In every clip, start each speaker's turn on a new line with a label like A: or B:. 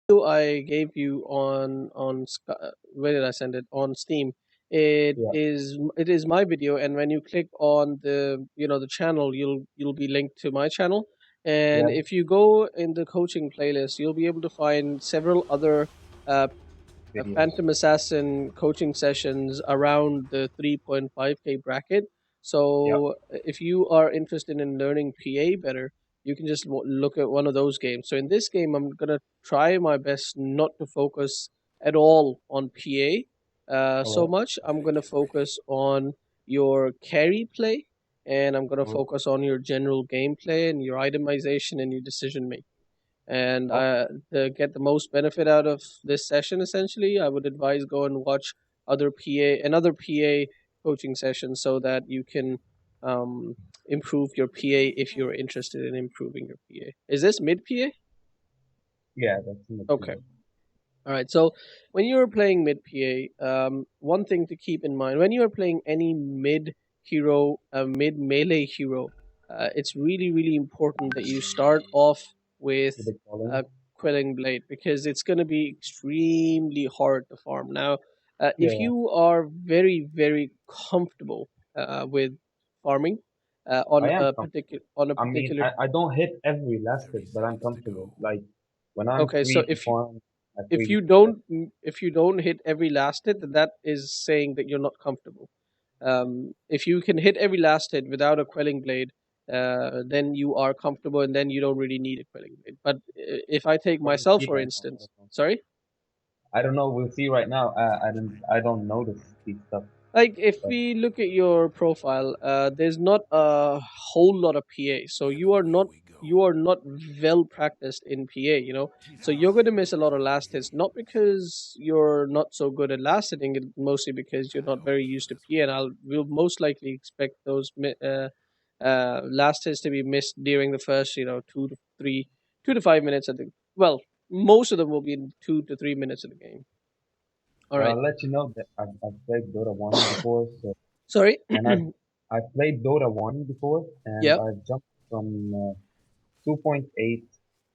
A: video I gave you where did I send it? On Steam.
B: Yeah,
A: It is my video, and when you click on the channel, you'll be linked to my channel. And
B: yeah,
A: if you go in the coaching playlist, you'll be able to find several other uh,
B: videos.
A: Phantom Assassin coaching sessions around the 3.5K bracket.
B: Yeah.
A: So if you are interested in learning PA better, you can just look at one of those games. So in this game, I'm gonna try my best not to focus at all on PA
B: All
A: so
B: right.
A: much. I'm gonna focus on your carry play, and I'm gonna
B: All right.
A: focus on your general gameplay and your itemization and your decision making. And
B: Oh,
A: to get the most benefit out of this session, essentially, I would advise go and watch another PA coaching session so that you can um, improve your PA if you're interested in improving your PA. Is this mid PA?
B: yeah, that's in the
A: Okay.
B: video.
A: All right. So when you're playing mid PA, one thing to keep in mind when you are playing any mid hero, mid melee hero, it's really important that you start off with
B: The big
A: a
B: calling.
A: quelling blade because it's going to be extremely hard to farm. Now, if
B: Yeah,
A: you are very comfortable with farming
B: I am
A: on a
B: I mean,
A: particular,
B: I don't hit every last hit, but I'm comfortable. Like when I'm
A: okay, so
B: free to farm, I
A: if
B: free.
A: you don't if you don't hit every last hit, then that is saying that you're not comfortable. If you can hit every last hit without a quelling blade, then you are comfortable, and then you don't really need a quelling blade. But if I take
B: We'll
A: myself
B: see
A: for
B: right now. I
A: instance,
B: don't know.
A: sorry.
B: I don't know. We'll see right now. I don't notice these stuff.
A: Like if
B: But
A: we look at your profile, there's not a whole lot of PA, so you are not well practiced in PA, so you're going to miss a lot of last hits, not because you're not so good at last hitting it, mostly because you're not very used to PA, and we'll most likely expect those last hits to be missed during the first 2 to 5 minutes of the well, most of them will be in 2 to 3 minutes of the game. All
B: but
A: right.
B: I'll let you know that I've played Dota 1 before. So
A: Sorry.
B: and I've played Dota 1 before, and
A: Yeah.
B: I've jumped from 2.8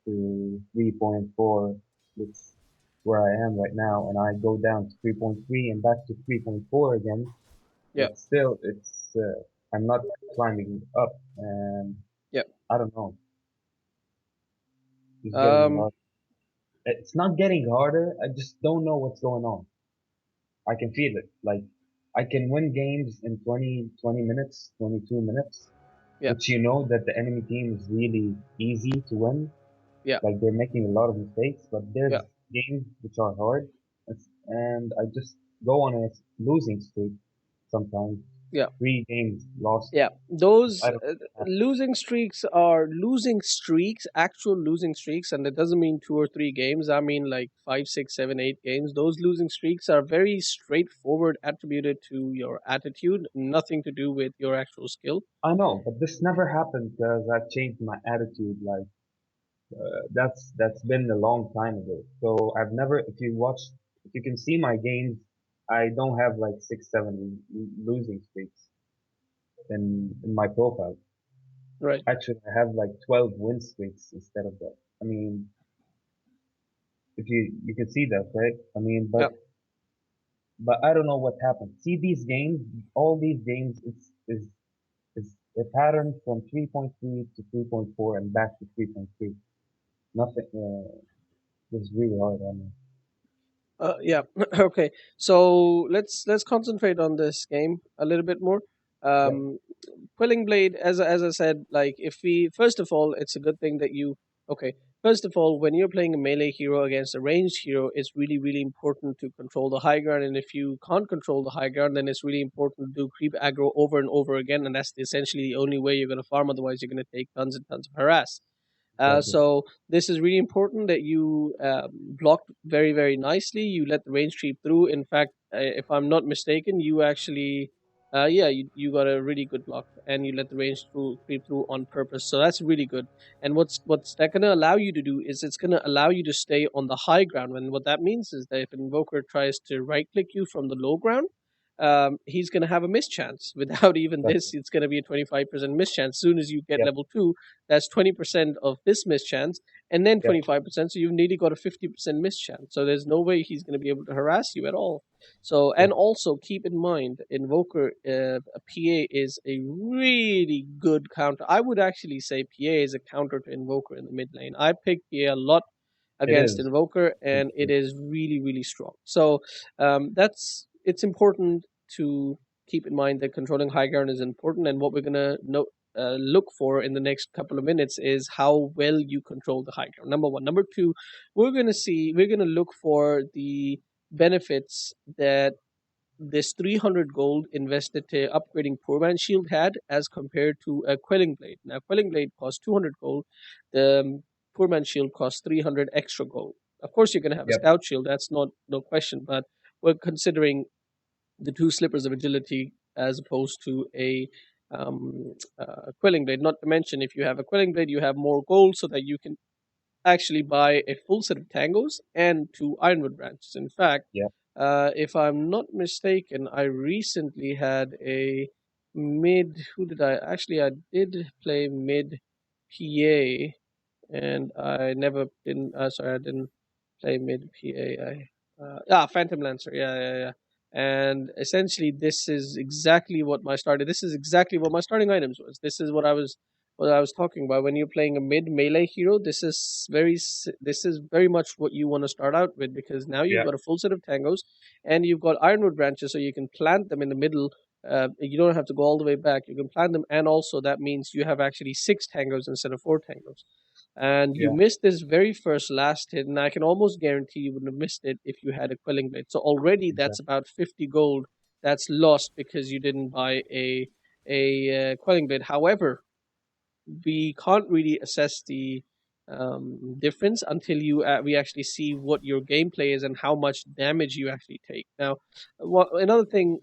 B: to 3.4, which is where I am right now, and I go down to 3.3 and back to 3.4 again.
A: Yeah.
B: But still, I'm not climbing up, and
A: Yeah.
B: I don't know, it's getting
A: Um,
B: hard. It's not getting harder. I just don't know what's going on. I can feel it. Like I can win games in 20 minutes, 22 minutes,
A: yeah,
B: which you know that the enemy team is really easy to win.
A: yeah,
B: Like they're making a lot of mistakes, but there's
A: yeah,
B: games which are hard, and I just go on a losing streak sometimes.
A: yeah,
B: 3 games lost.
A: yeah. Those
B: I don't understand.
A: losing streaks are losing streaks, actual losing streaks, and it doesn't mean 2 or 3 games. I mean like 5, 6, 7, 8 games. Those losing streaks are very straightforward, attributed to your attitude, nothing to do with your actual skill.
B: I know, but this never happened because I changed my attitude. Like that's been a long time ago. So I've never. If you can see my games, I don't have like 6, 7 losing streaks in my profile.
A: Right.
B: Actually, I have like 12 win streaks instead of that. I mean, if you can see that, right? I mean,
A: Yeah.
B: but I don't know what happened. See these games, all these games, is a pattern from 3.3 to 3.4 and back to 3.3. Nothing. It's really hard. I mean,
A: Yeah. Okay. So let's concentrate on this game a little bit more.
B: yeah,
A: Um, Quelling Blade, as I said, like if we first of all, it's a good thing that you okay. First of all, when you're playing a melee hero against a ranged hero, it's really important to control the high ground. And if you can't control the high ground, then it's really important to do creep aggro over and over again. And that's essentially the only way you're going to farm. Otherwise, you're going to take tons and tons of harass.
B: exactly.
A: So this is really important that you block very nicely. You let the range creep through. In fact, if I'm not mistaken, you actually, yeah, you got a really good block, and you let the range through creep through on purpose. So that's really good. And what's that gonna allow you to do is it's gonna allow you to stay on the high ground. And what that means is that if an invoker tries to right click you from the low ground, he's going to have a mischance. Without even this,
B: Definitely.
A: it's going to be a 25% mischance. As soon as you get
B: Yep.
A: level 2, that's 20% of this mischance, and then
B: Yep.
A: 25%. So you've nearly got a 50% mischance. So there's no way he's going to be able to harass you at all. So, and
B: Yep.
A: also keep in mind, Invoker, a PA is a really good counter. I would actually say PA is a counter to Invoker in the mid lane. I pick PA a lot
B: It
A: against
B: is.
A: Invoker,
B: It's
A: and it
B: true.
A: is really, really strong. So that's it's important to keep in mind that controlling high ground is important, and what we're gonna look for in the next couple of minutes is how well you control the high ground. Number one. Number two, we're gonna look for the benefits that this 300 gold invested to upgrading Poor Man's Shield had as compared to a Quelling Blade. Now, Quelling Blade costs 200 gold. The Poor Man's Shield costs 300 extra gold. Of course, you're going to have a
B: Yep.
A: Scout Shield. That's not no question. But we're considering the two Slippers of Agility as opposed to a Quelling Blade. Not to mention, if you have a Quelling Blade, you have more gold so that you can actually buy a full set of tangos and two ironwood branches. In fact,
B: Yep.
A: if I'm not mistaken, I recently had a mid. Who did I actually? I did play mid PA, and I never didn't. Sorry, I didn't play mid PA. Phantom Lancer. Yeah, yeah, yeah. And essentially, this is exactly what my started. This is exactly what my starting items was. This is what I was talking about. When you're playing a mid melee hero, this is very much what you want to start out with, because now you've
B: Yep.
A: got a full set of tangos, and you've got ironwood branches, so you can plant them in the middle. You don't have to go all the way back. You can plant them, and also that means you have actually six tangos instead of four tangos. And you
B: Yeah.
A: missed this very first last hit, and I can almost guarantee you wouldn't have missed it if you had a quelling blade. So already that's
B: Exactly.
A: about 50 gold that's lost because you didn't buy a quelling blade. However, we can't really assess the difference until we actually see what your gameplay is and how much damage you actually take. Now, another thing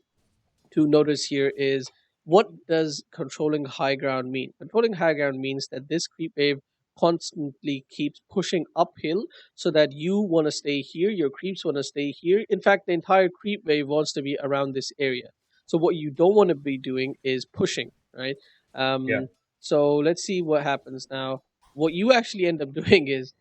A: to notice here is, what does controlling high ground mean? Controlling high ground means that this creep wave constantly keeps pushing uphill so that you want to stay here, your creeps want to stay here. In fact, the entire creep wave wants to be around this area. So what you don't want to be doing is pushing, right?
B: Yeah.
A: Um, so let's see what happens now. What you actually end up doing is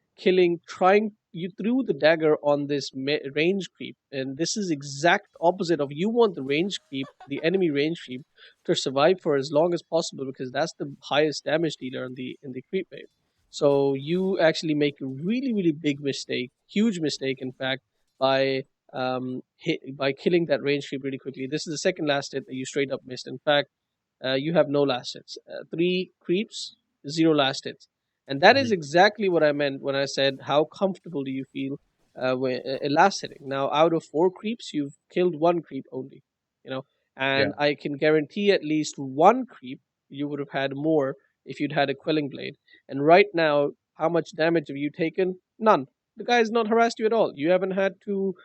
A: you threw the dagger on this range creep, and this is exact opposite of, you want the range creep, the enemy range creep, to survive for as long as possible, because that's the highest damage dealer in the creep wave. So you actually make a really, really big mistake, huge mistake in fact, by by killing that range creep really quickly. This is the second last hit that you straight up missed. In fact, you have no last hits. Three creeps, zero last hits. And that is
B: Hmm.
A: exactly what I meant when I said, how comfortable do you feel last hitting? Now, out of four creeps, you've killed one creep only, you know,
B: Yeah.
A: and I can guarantee at least one creep you would have had more if you'd had a quelling blade. And right now, how much damage have you taken? None. The guy's not harassed you at all. You haven't had to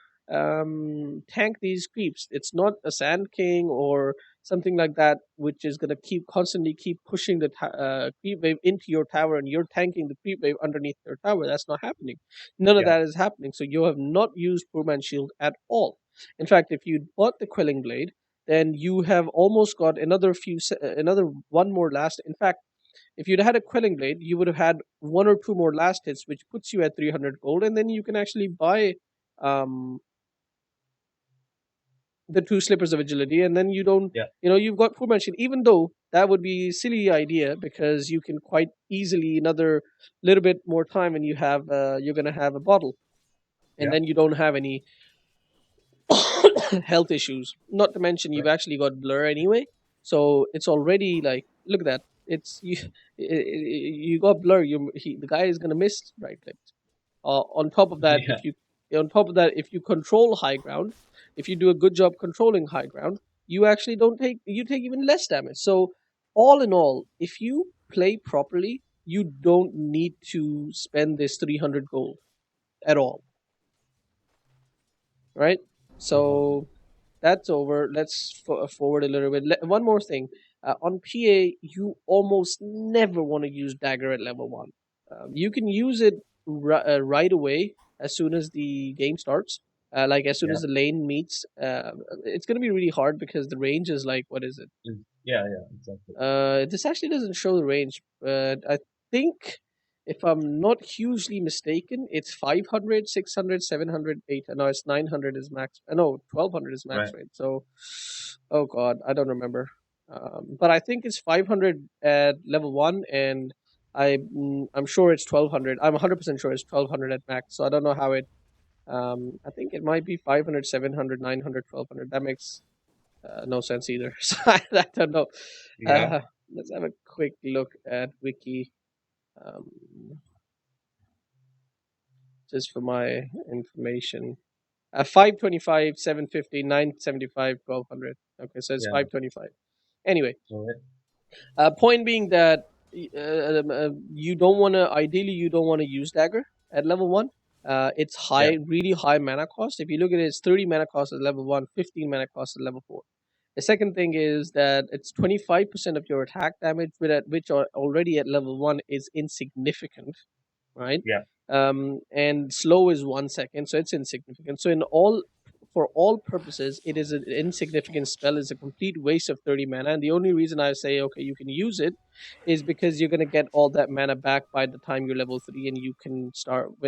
A: tank these creeps. It's not a Sand King or something like that, which is going to constantly keep pushing the creep wave into your tower, and you're tanking the creep wave underneath your tower. That's not happening. None of
B: Yeah.
A: that is happening. So you have not used Poor Man's Shield at all. In fact, if you bought the Quelling Blade, then you have almost got another one more last. In fact, if you'd had a Quelling Blade, you would have had one or two more last hits, which puts you at 300 gold, and then you can actually buy um, the two slippers of agility, and then you don't,
B: Yeah.
A: you've got full mention. Even though that would be a silly idea, because you can quite easily another little bit more time, and you're gonna have a bottle, and
B: Yeah.
A: then you don't have any health issues. Not to mention you've
B: Right.
A: actually got blur anyway, so it's already like, look at that. It's you. You got blur. The guy is gonna miss right clicks. On top of that,
B: Yeah.
A: if you control high ground, if you do a good job controlling high ground, you actually don't take you take even less damage. So all in all, if you play properly, you don't need to spend this 300 gold at all, right?
B: Exactly.
A: So that's over. Let's forward a little bit. One more thing. On PA, you almost never want to use dagger at level one. You can use it right away as soon as the game starts. Like as soon
B: Yeah.
A: as the lane meets, it's gonna be really hard because the range is like, what is it?
B: Yeah, yeah, exactly.
A: This actually doesn't show the range, but I think if I'm not hugely mistaken, it's 500, 600, 700, 800. No, it's 900 is max. No, 1200 is max
B: Right.
A: rate. So, oh god, I don't remember. But I think it's 500 at level 1, and I'm sure it's 1200. I'm 100% sure it's 1200 at max. So I don't know how it. I think it might be 500, 700, 900, 1200. That makes no sense either. So I don't know.
B: Yeah.
A: Uh, let's have a quick look at wiki, um, just for my information. 525, 750, 975, 1200. Okay, so it's
B: Yeah.
A: 525. Anyway,
B: All right.
A: point being that you don't want to, ideally, you don't want to use dagger at level 1. It's
B: Yeah.
A: high, really high mana cost. If you look at it, it's 30 mana cost at level 1, 15 mana cost at level 4. The second thing is that it's 25% of your attack damage, which are already at level 1 is insignificant, right?
B: Yeah.
A: And slow is 1 second, so it's insignificant. So for all purposes, it is an insignificant spell. It's a complete waste of 30 mana, and the only reason I say okay, you can use it, is because you're gonna get all that mana back by the time you're level 3, and you can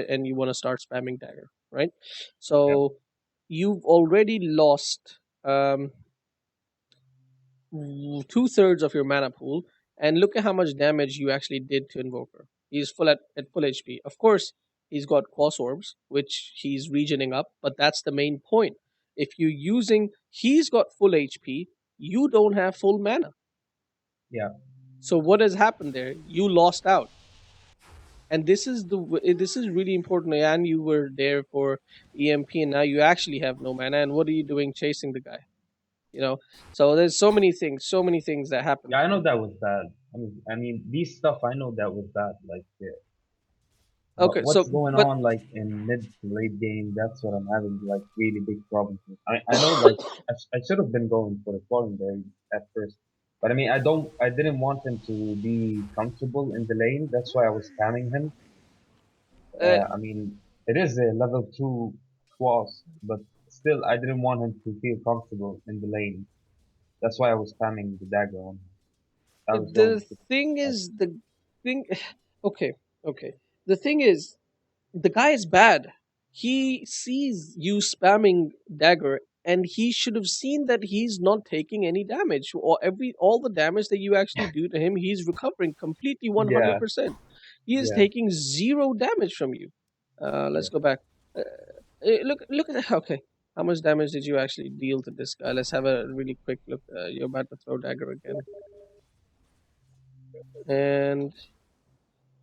A: and you want to start spamming dagger, right?
B: Yeah.
A: So you've already lost. 2/3 of your mana pool, and look at how much damage you actually did to Invoker. He's at full HP. Of course, he's got Quas Orbs, which he's regening up, but that's the main point. If you're using, he's got full HP, you don't have full mana.
B: Yeah.
A: So what has happened there? You lost out, and this is really important. And you were there for EMP, and now you actually have no mana. And what are you doing chasing the guy? You know, so there's so many things that happen.
B: Yeah, I know that was bad. I mean, these stuff I know that was bad. Like,
A: Okay,
B: what's
A: so
B: going
A: but
B: on like in mid to late game? That's what I'm having like really big problems with. I know like I should have been going for the falling there at first, but I mean I didn't want him to be comfortable in the lane. That's why I was spamming him.
A: uh,
B: I mean it is a level 2 boss, but still I didn't want him to feel comfortable in the lane. That's why I was spamming the dagger on him. I was going
A: the
B: to
A: thing
B: like,
A: is the thing okay, okay. The thing is the guy is bad. He sees you spamming dagger, and he should have seen that he's not taking any damage, or all the damage that you actually do to him, he's recovering completely
B: yeah,
A: 100%. He is
B: yeah,
A: taking zero damage from you.
B: yeah.
A: Let's go back. Look at that. Okay, how much damage did you actually deal to this guy? Let's have a really quick look. You're about to throw dagger again, and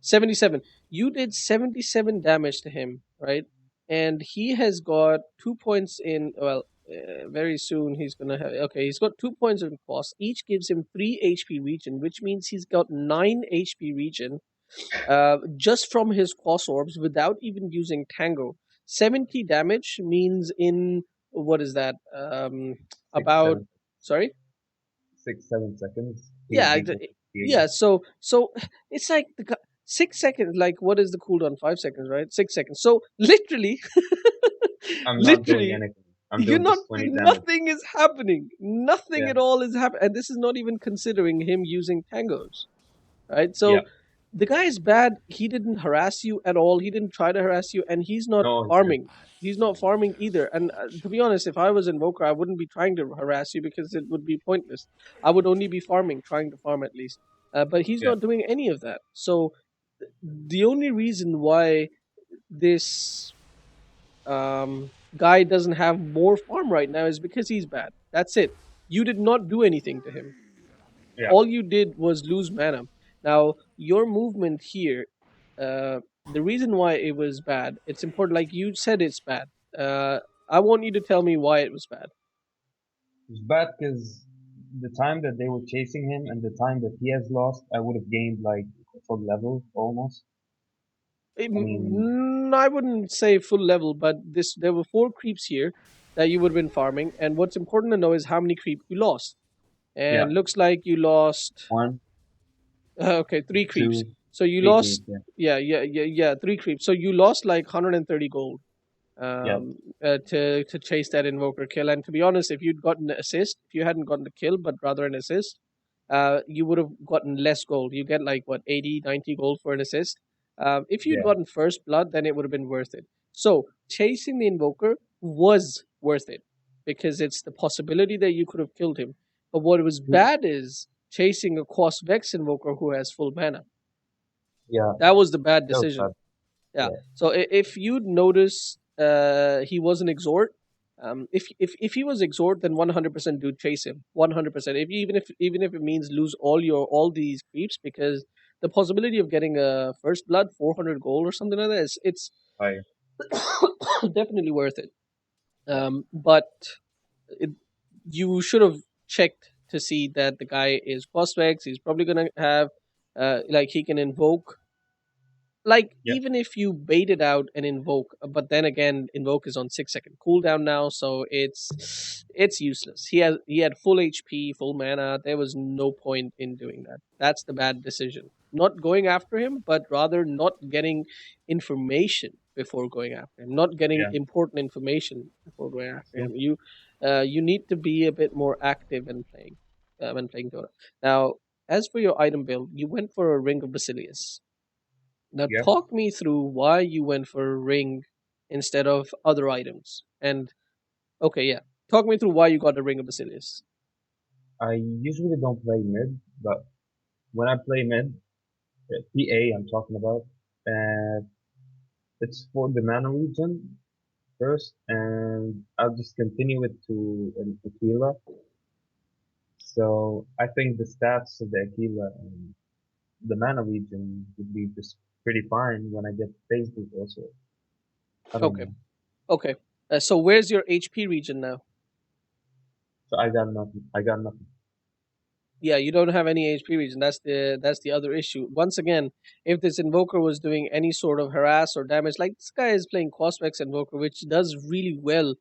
A: 77. You did 77 damage to him, right? And he has got 2 points in, well, very soon he's gonna have, okay, he's got 2 points in cost. Each gives him 3 HP regen, which means he's got 9 HP regen, just from his cross orbs without even using Tango. 70 damage means in, what is that?
B: Six,
A: About,
B: seven,
A: sorry?
B: 6, 7 seconds. He'll
A: Yeah,
B: be good
A: yeah.
B: again.
A: So it's like 6 seconds. Like, what is the cooldown? 5 seconds, right? 6 seconds. So literally,
B: I'm not doing
A: literally,
B: anything. I'm
A: you're
B: doing
A: not.
B: just 20 damage.
A: Nothing is happening. Nothing
B: Yeah.
A: at all is happening, and this is not even considering him using tangos, right?
B: Yeah.
A: So the guy is bad. He didn't harass you at all. He didn't try to harass you, and he's not
B: No, he didn't.
A: farming. He's not farming either. And to be honest, if I was Invoker, I wouldn't be trying to harass you because it would be pointless. I would only be farming, trying to farm at least. But he's
B: Yeah.
A: not doing any of that. So the only reason why this guy doesn't have more farm right now is because he's bad. That's it. You did not do anything to him.
B: Yeah.
A: All you did was lose mana. Now, your movement here, the reason why it was bad, it's important. Like you said, it's bad. Uh, I want you to tell me why it was bad.
B: It's bad because the time that they were chasing him and the time that he has lost, I would have gained like a full level almost. I mean,
A: I wouldn't say full level, but there were 4 creeps here that you would have been farming. And what's important to know is how many creep you lost.
B: yeah.
A: And looks like you lost.
B: One,
A: Okay, 3 creeps.
B: two,
A: So you
B: three
A: lost.
B: games. Yeah.
A: Yeah, 3 creeps. So you lost like 130 gold.
B: Yeah.
A: to chase that invoker kill. And to be honest, if you'd gotten an assist, if you hadn't gotten the kill but rather an assist, you would have gotten less gold. You get like what 80, 90 gold for an assist. If you'd
B: Yeah.
A: gotten first blood, then it would have been worth it. So chasing the invoker was worth it because it's the possibility that you could have killed him. But what was
B: Mm,
A: bad is chasing a Quas Vex invoker who has full mana.
B: yeah.
A: That was the bad
B: That was
A: decision.
B: bad.
A: Yeah.
B: Yeah.
A: So if you'd notice, he was an exhort. If he was exhort, then 100% do chase him. 100%. Even if it means lose all these creeps, because the possibility of getting a first blood 400 gold or something like that is it's
B: I.
A: definitely worth it.
B: Yeah.
A: But it, you should have checked to see that the guy is prospects. He's probably gonna have like he can invoke, like
B: Yeah.
A: even if you bait it out and invoke, but then again invoke is on 6 second cooldown now, so it's useless. He had full HP, full mana. There was no point in doing that. That's the bad decision, not going after him, but rather not getting information before going after him, not getting
B: Yeah.
A: important information before going after him.
B: True.
A: You need to be a bit more active when playing Dota. Now, as for your item build, you went for a Ring of Basilius. Now,
B: Yeah.
A: talk me through why you went for a ring instead of other items. And okay, yeah, talk me through why you got a ring of Basilius.
B: I usually don't play mid, but when I play mid, PA I'm talking about, uh, it's for the mana region first, and I'll just continue it to an Aquila. So I think the stats of the Aquila and the mana region would be just pretty fine when I get phase boot also. I don't
A: Okay,
B: know.
A: okay. So where's your HP region now?
B: So I got nothing. I got nothing.
A: Yeah, you don't have any HP region. That's the other issue. Once again, if this invoker was doing any sort of harass or damage, like this guy is playing Cosmex invoker, which does really well,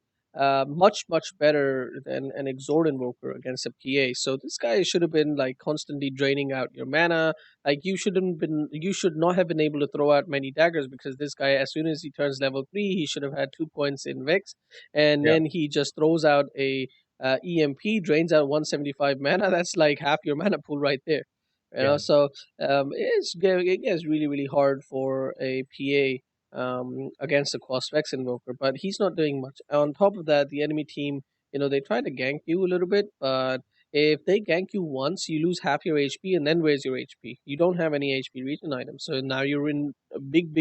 A: much better than an exhort invoker against a PA. So this guy should have been like constantly draining out your mana. Like you should not have been able to throw out many daggers because this guy, as soon as he turns level 3, he should have had 2 points in Vex, and
B: Yeah.
A: then he just throws out a EMP, drains out 175 mana. That's like half your mana pool right there.
B: Yeah.
A: So it gets really hard for a PA against a Quasvex invoker, but he's not doing much. On top of that, the enemy team, they try to gank you a little bit, but if they gank you once, you lose half your HP, and then where's your HP? You don't have any HP regen items, so now you're in a big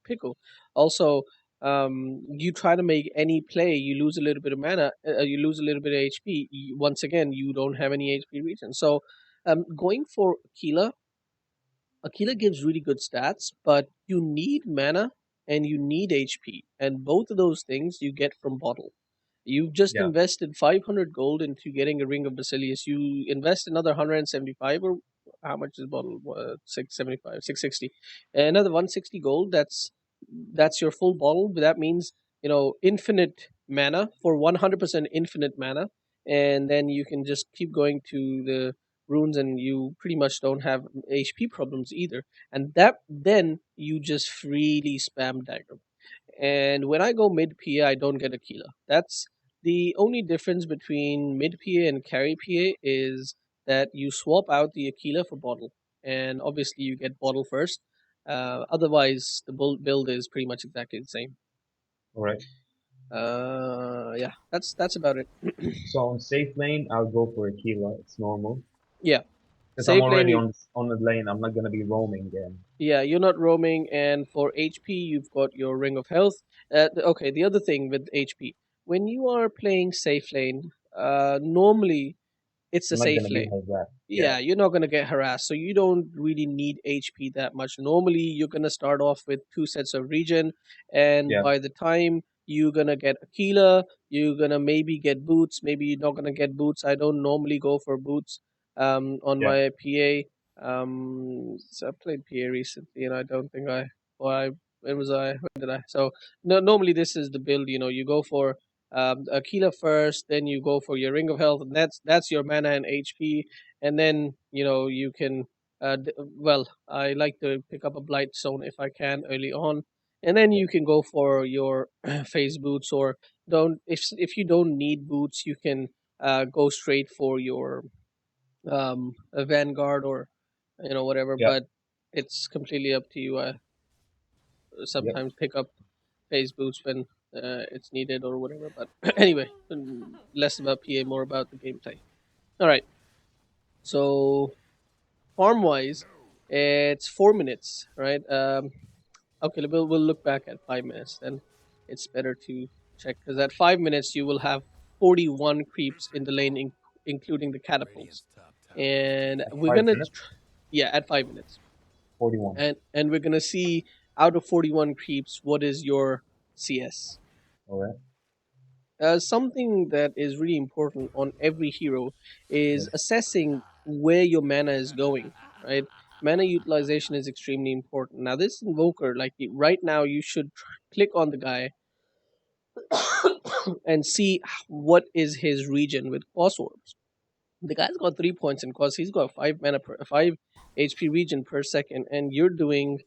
A: pickle. Also, you try to make any play, you lose a little bit of mana, you lose a little bit of HP. Once again, you don't have any HP regen. So, going for Aquila gives really good stats, but you need mana and you need HP, and both of those things you get from bottle. You've just
B: Yeah.
A: invested 500 gold into getting a ring of Basilius. You invest another 175, or how much is bottle? 675, 660. Another 160 gold. That's your full bottle. That means infinite mana for 100% infinite mana, and then you can just keep going to the runes, and you pretty much don't have HP problems either. And that then you just freely spam dagger. And when I go mid PA, I don't get Aquila. That's the only difference between mid PA and carry PA is that you swap out the Aquila for bottle, and obviously you get bottle first. Otherwise, the build is pretty much exactly the same.
B: All right.
A: Yeah, that's about it.
B: So on safe lane, I'll go for Aquila. It's normal
A: Yeah,
B: because I'm
A: safe lane.
B: already on the lane. I'm not gonna be roaming again.
A: Yeah, you're not roaming, and for HP, you've got your Ring of Health. Okay, the other thing with HP, when you are playing safe lane, normally it's a
B: I'm not
A: safe
B: gonna be
A: lane.
B: harassed. Yeah.
A: Yeah, you're not going to get harassed, so you don't really need HP that much. Normally, you're going to start off with two sets of regen, and
B: Yeah.
A: by the time you're going to get Aquila, you're going to maybe get boots, maybe you're not going to get boots. I don't normally go for boots on
B: Yeah.
A: my PA. So I played PA recently, and I don't think I, when was I, when did I? So, no, normally this is the build, you go for Aquila first, then you go for your Ring of Health, and that's your mana and HP, and then you can. Well, I like to pick up a Blight Zone if I can early on, and then
B: Yeah.
A: you can go for your phase boots, or don't if you don't need boots, you can go straight for your a vanguard, or whatever.
B: Yeah.
A: But it's completely up to you. I
B: Yep.
A: sometimes pick up phase boots when it's needed or whatever. But anyway, less about PA, more about the gameplay. All right, so farm wise, it's 4 minutes, right? Okay, we'll look back at 5 minutes. Then it's better to check, because at 5 minutes you will have 41 creeps in the lane, including the catapults, and
B: Like
A: we're
B: 5 minutes.
A: yeah, at 5 minutes,
B: 41.
A: and we're gonna see out of 41 creeps what is your CS.
B: All right.
A: Something that is really important on every hero
B: Yes.
A: is assessing where your mana is going, right? Mana utilization is extremely important. Now, this invoker, like right now, you should click on the guy and see what is his region with Cos Orbs. The guy's got 3 points in Cos. He's got 5 HP region per second, and you're doing.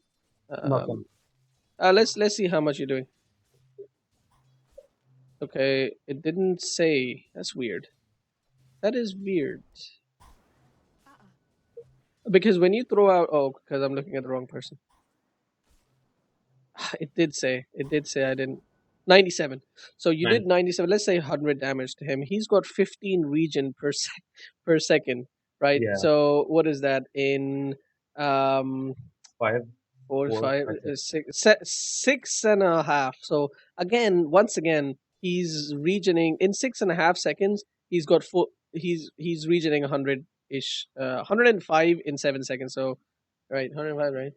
B: Nothing.
A: Um, let's see how much you're doing. Okay, it didn't say. That's weird. That is weird. Because when you throw out, oh, because I'm looking at the wrong person. It did say I didn't. 97. So you did
B: Nine.
A: 97. Let's say 100 damage to him. He's got 15 region per second, right?
B: Yeah.
A: So what is that in um
B: Five.
A: four,
B: Four.
A: five,
B: I think.
A: six and a half. So again, once again, he's regioning in 6.5 seconds. He's got full. He's regioning 100 ish, 105 in 7 seconds. So right, 105, right?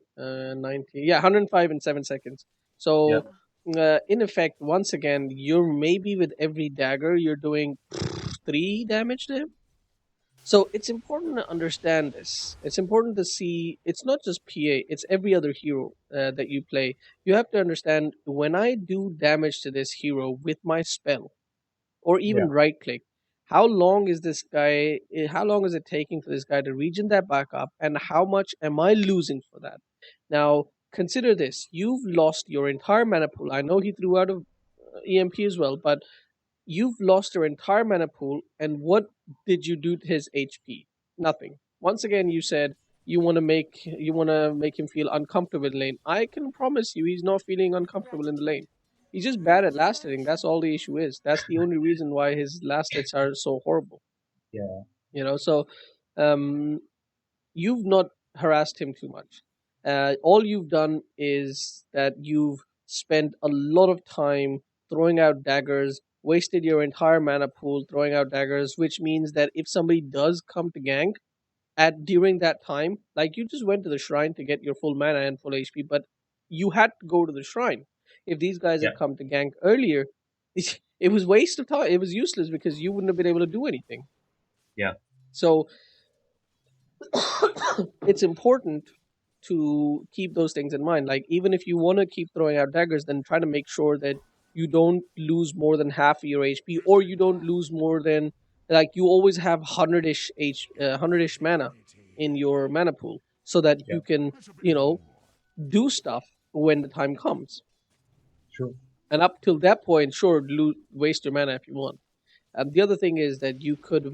A: 90. Yeah, 105 in 7 seconds.
B: Yeah.
A: So in effect, once again, you're maybe with every dagger you're doing 3 damage to him. So it's important to understand this. It's important to see it's not just PA, it's every other hero that you play. You have to understand, when I do damage to this hero with my spell or
B: Yeah.
A: even right click, how long is it taking for this guy to regen that back up, and how much am I losing for that? Now, consider this. You've lost your entire mana pool. I know he threw out of EMP as well, but you've lost your entire mana pool, and what did you do to his HP? Nothing. Once again, you said you want to make him feel uncomfortable in the lane. I can promise you, he's not feeling uncomfortable in the lane. He's just bad at last hitting. That's all the issue is. That's the only reason why his last hits are so horrible.
B: Yeah.
A: So um, you've not harassed him too much. All you've done is that you've spent a lot of time throwing out daggers, wasted your entire mana pool throwing out daggers, which means that if somebody does come to gank at during that time, like you just went to the shrine to get your full mana and full HP, but you had to go to the shrine. If these guys
B: Yeah.
A: had come to gank earlier, it was waste of time. It was useless because you wouldn't have been able to do anything.
B: Yeah.
A: So it's important to keep those things in mind. Like, even if you want to keep throwing out daggers, then try to make sure that you don't lose more than half of your HP, or you don't lose more than, like, you always have 100ish mana in your mana pool, so that
B: Yeah.
A: you can, you know, do stuff when the time comes.
B: True.
A: And up till that point, sure, waste your mana if you want. The other thing is that you could have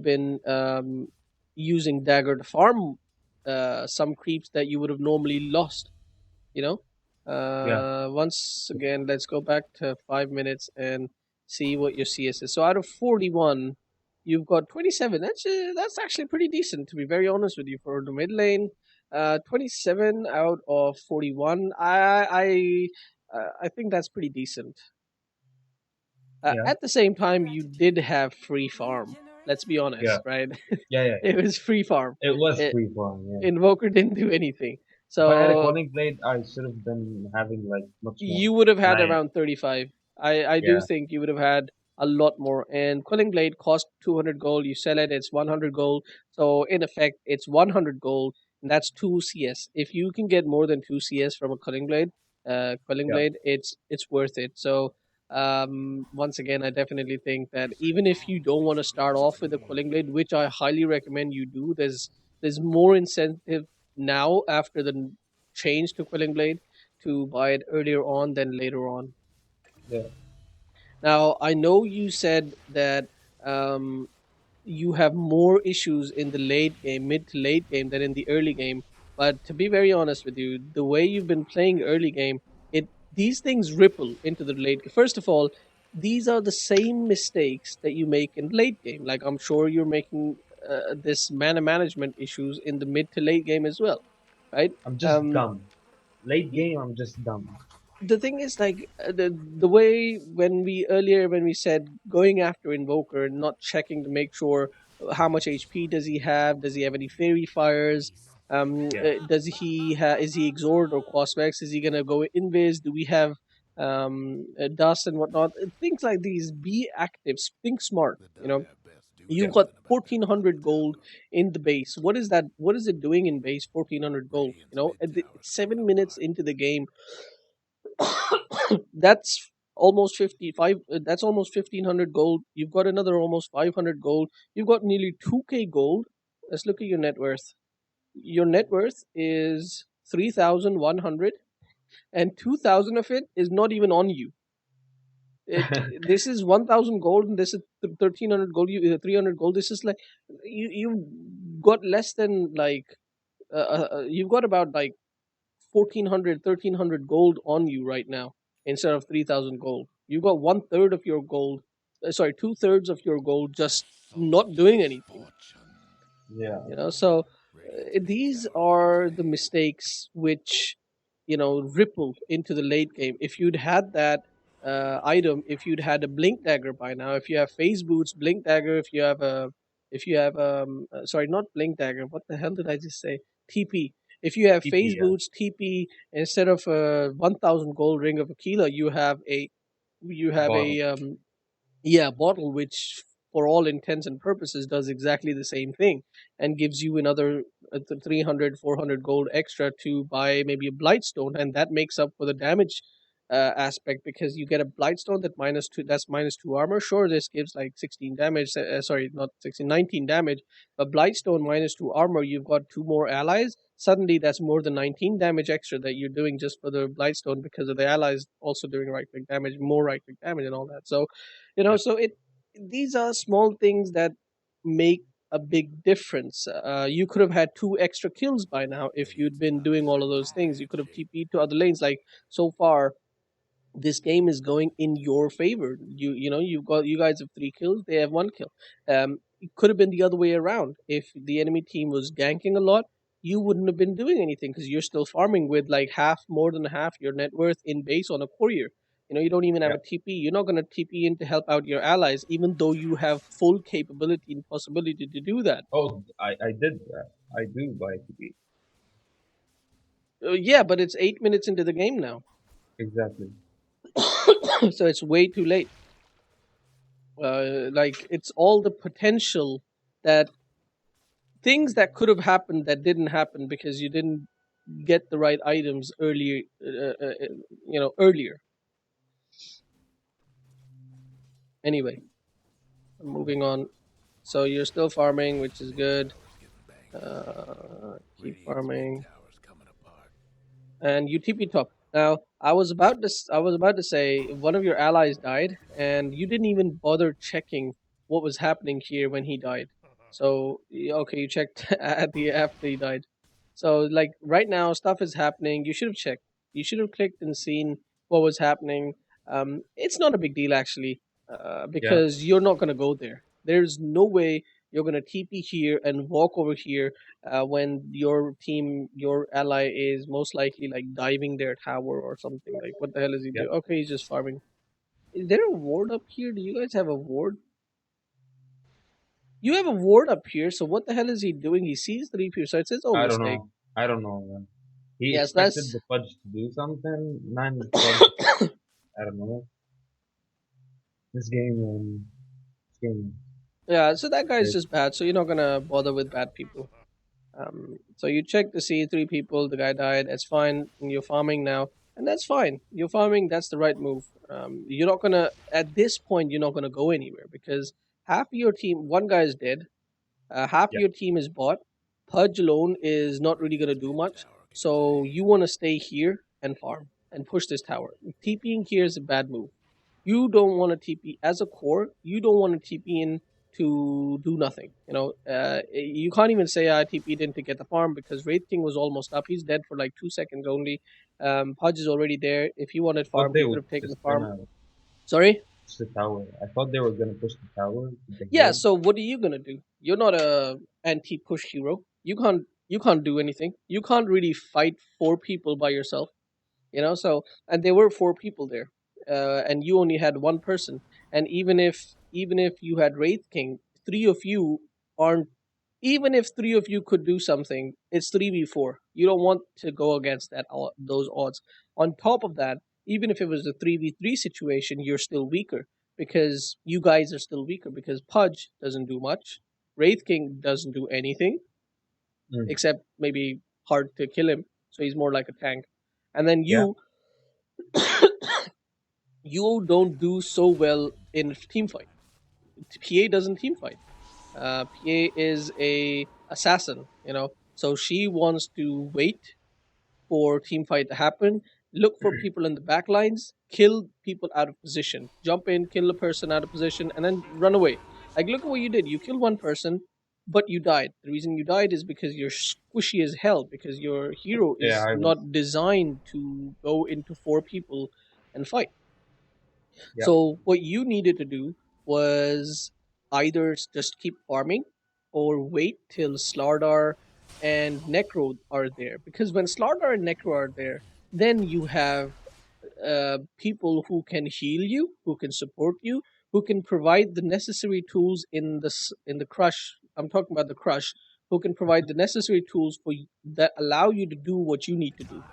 A: been using dagger to farm some creeps that you would have normally lost. You know.
B: Yeah.
A: Once again, let's go back to 5 minutes and see what your CS is. So out of 41, you've got 27. That's actually pretty decent, to be very honest with you, for the mid lane. 27 out of 41. I think that's pretty decent.
B: Yeah.
A: At the same time, you did have free farm. Let's be
B: Yeah.
A: honest, right?
B: Yeah. Yeah.
A: It was free farm.
B: It was
A: It,
B: free form. Yeah.
A: Invoker didn't do anything.
B: If I had a
A: So
B: calling blade, I should have been having like much more.
A: you would have
B: And
A: had around 35. I do
B: yeah.
A: think you would have had a lot more. And Quelling Blade cost 200 gold. You sell it, it's 100 gold. So in effect, it's 100 gold, and that's 2 CS. If you can get more than 2 CS from a Quelling
B: Yeah.
A: Blade, it's worth it. So once again, I definitely think that even if you don't want to start off with a Quelling Blade, which I highly recommend you do, there's more incentive now after the change to Quelling Blade. to buy it earlier on than later on.
B: Yeah.
A: Now, I know you said that um, you have more issues in the late game, mid to late game, than in the early game. But to be very honest with you, the way you've been playing early game, it these things ripple into the late. First of all, these are the same mistakes that you make in late game. Like I'm sure you're making this mana management issues in the mid to late game as well, right?
B: I'm just
A: Um,
B: dumb. Late game, I'm just dumb.
A: the thing is like the way when we earlier when we said going after invoker, not checking to make sure how much HP does he have any fairy fires,
B: Yeah.
A: does is he exord or quaspex, is he gonna go invis, do we have dust and whatnot. Things like these, be active, think smart, you know. You've
B: Yeah.
A: got 1400 gold in the base. What is that? What is it doing in base? 1400 gold, you know, at 7 minutes into the game. That's almost 55, that's almost 1500 gold. You've got another almost 500 gold. You've got nearly 2k gold. Let's look at your net worth. Your net worth is 3100, and 2000 of it is not even on you. it this is 1000 gold, and this is 1300 gold, 300 gold. This is like you've got less than like you've got about like 1400, 1300 gold on you right now instead of 3000 gold. You got one third of your gold, sorry, two-thirds of your gold just not doing anything.
B: Yeah.
A: You know, so these are the mistakes which, you know, ripple into the late game. If you'd had that item, if you'd had a blink dagger by now, if you have phase boots, blink dagger, if you have sorry, not blink dagger, what the hell did I just say, TP, if you have phase
B: TP, yeah.
A: boots, TP, instead of a 1000 gold ring of Aquila, you have
B: Bottle.
A: a yeah, bottle, which for all intents and purposes does exactly the same thing and gives you another 300, 400 gold extra to buy maybe a blightstone, and that makes up for the damage aspect, because you get a blightstone that minus 2, that's minus 2 armor. Sure, this gives like 16 damage, sorry, not 16, 19 damage, but blightstone minus 2 armor, you've got two more allies. Suddenly that's more than 19 damage extra that you're doing just for the blightstone, because of the allies also doing right click damage, more right click damage and all that. So, you know,
B: Yeah.
A: so it these are small things that make a big difference. You could have had two extra kills by now if you'd been doing all of those things. You could have TP'd to other lanes. Like so far, this game is going in your favor. You know, you guys have 3 kills, they have 1 kill. It could have been the other way around. If the enemy team was ganking a lot, you wouldn't have been doing anything because you're still farming with like half, more than half your net worth in base on a courier. You know, you don't even have
B: Yeah.
A: a TP. You're not going to TP in to help out your allies, even though you have full capability and possibility to do that.
B: Oh, I did that. I do buy TP.
A: Yeah, but it's 8 minutes into the game now,
B: Exactly.
A: so it's way too late. Like it's all the potential that things that could have happened that didn't happen because you didn't get the right items earlier. You know, earlier. Anyway, moving on. So you're still farming, which is good. Keep farming, and you TP top. Now, I was about to say one of your allies died, and you didn't even bother checking what was happening here when he died. So okay, you checked at the after he died. So like right now, stuff is happening. You should have checked. You should have clicked and seen what was happening. It's not a big deal actually,
B: Yeah.
A: because you're not gonna go there. There's no way you're gonna TP here and walk over here when your team, your ally is most likely like diving their tower or something. Like, what the hell is he
B: Yeah.
A: doing? Okay, he's just farming. Is there a ward up here? Do you guys have a ward? You have a ward up here, so what the hell is he doing? He sees 3 so it's his own
B: I don't
A: mistake.
B: know. I don't know, man. He
A: Yes,
B: expected
A: that's
B: the fudge to do something. Man, fudge. I don't know. This game, this game.
A: yeah. So that guy's
B: Great.
A: just bad. So you're not gonna bother with bad people. So you check to see 3 people. The guy died. That's fine. And you're farming now, and that's fine. You're farming. That's the right move. You're not gonna at this point. You're not gonna go anywhere because half of your team. One guy is dead. Half of
B: Yeah.
A: your team is bought. Pudge alone is not really gonna do much. So you want to stay here. and farm and push this tower. TPing here is a bad move. You don't want to TP as a core. You don't want to TP in to do nothing. You can't even say I TP'd in to get the farm because Wraith King was almost up. He's dead for like 2 seconds only. Pudge is already there. If he wanted
B: Thought
A: farm,
B: they
A: he could
B: would
A: have taken the
B: just
A: farm. Sorry.
B: push the tower. I thought they were gonna push the tower with the
A: Yeah.
B: heal.
A: So what are you gonna do? You're not a anti-push hero. You can't do anything. You can't really fight four people by yourself. So and there were four people there, and you only had one person. And even if you had Wraith King, three of you aren't. Even if three of you could do something, it's 3v4. You don't want to go against those odds. On top of that, even if it was a 3v3 situation, you're still weaker because you guys are still weaker because Pudge doesn't do much, Wraith King doesn't do anything
B: Mm.
A: except maybe hard to kill him, so he's more like a tank. And then
B: Yeah,
A: you don't do so well in team fight. PA doesn't team fight. PA is a assassin, so she wants to wait for team fight to happen, look for people in the back lines, kill people out of position, jump in, kill a person out of position, and then run away. Like, look at what you did. You killed one person, but you died. The reason you died is because you're squishy as hell, because your hero
B: yeah,
A: is
B: I was.
A: not designed to go into four people and fight.
B: Yeah,
A: So what you needed to do was either just keep farming or wait till Slardar and Necro are there. Because when Slardar and Necro are there, then you have people who can heal you, who can support you, who can provide the necessary tools in the crush. I'm talking about the crush, who can provide the necessary tools that allow you to do what you need to do.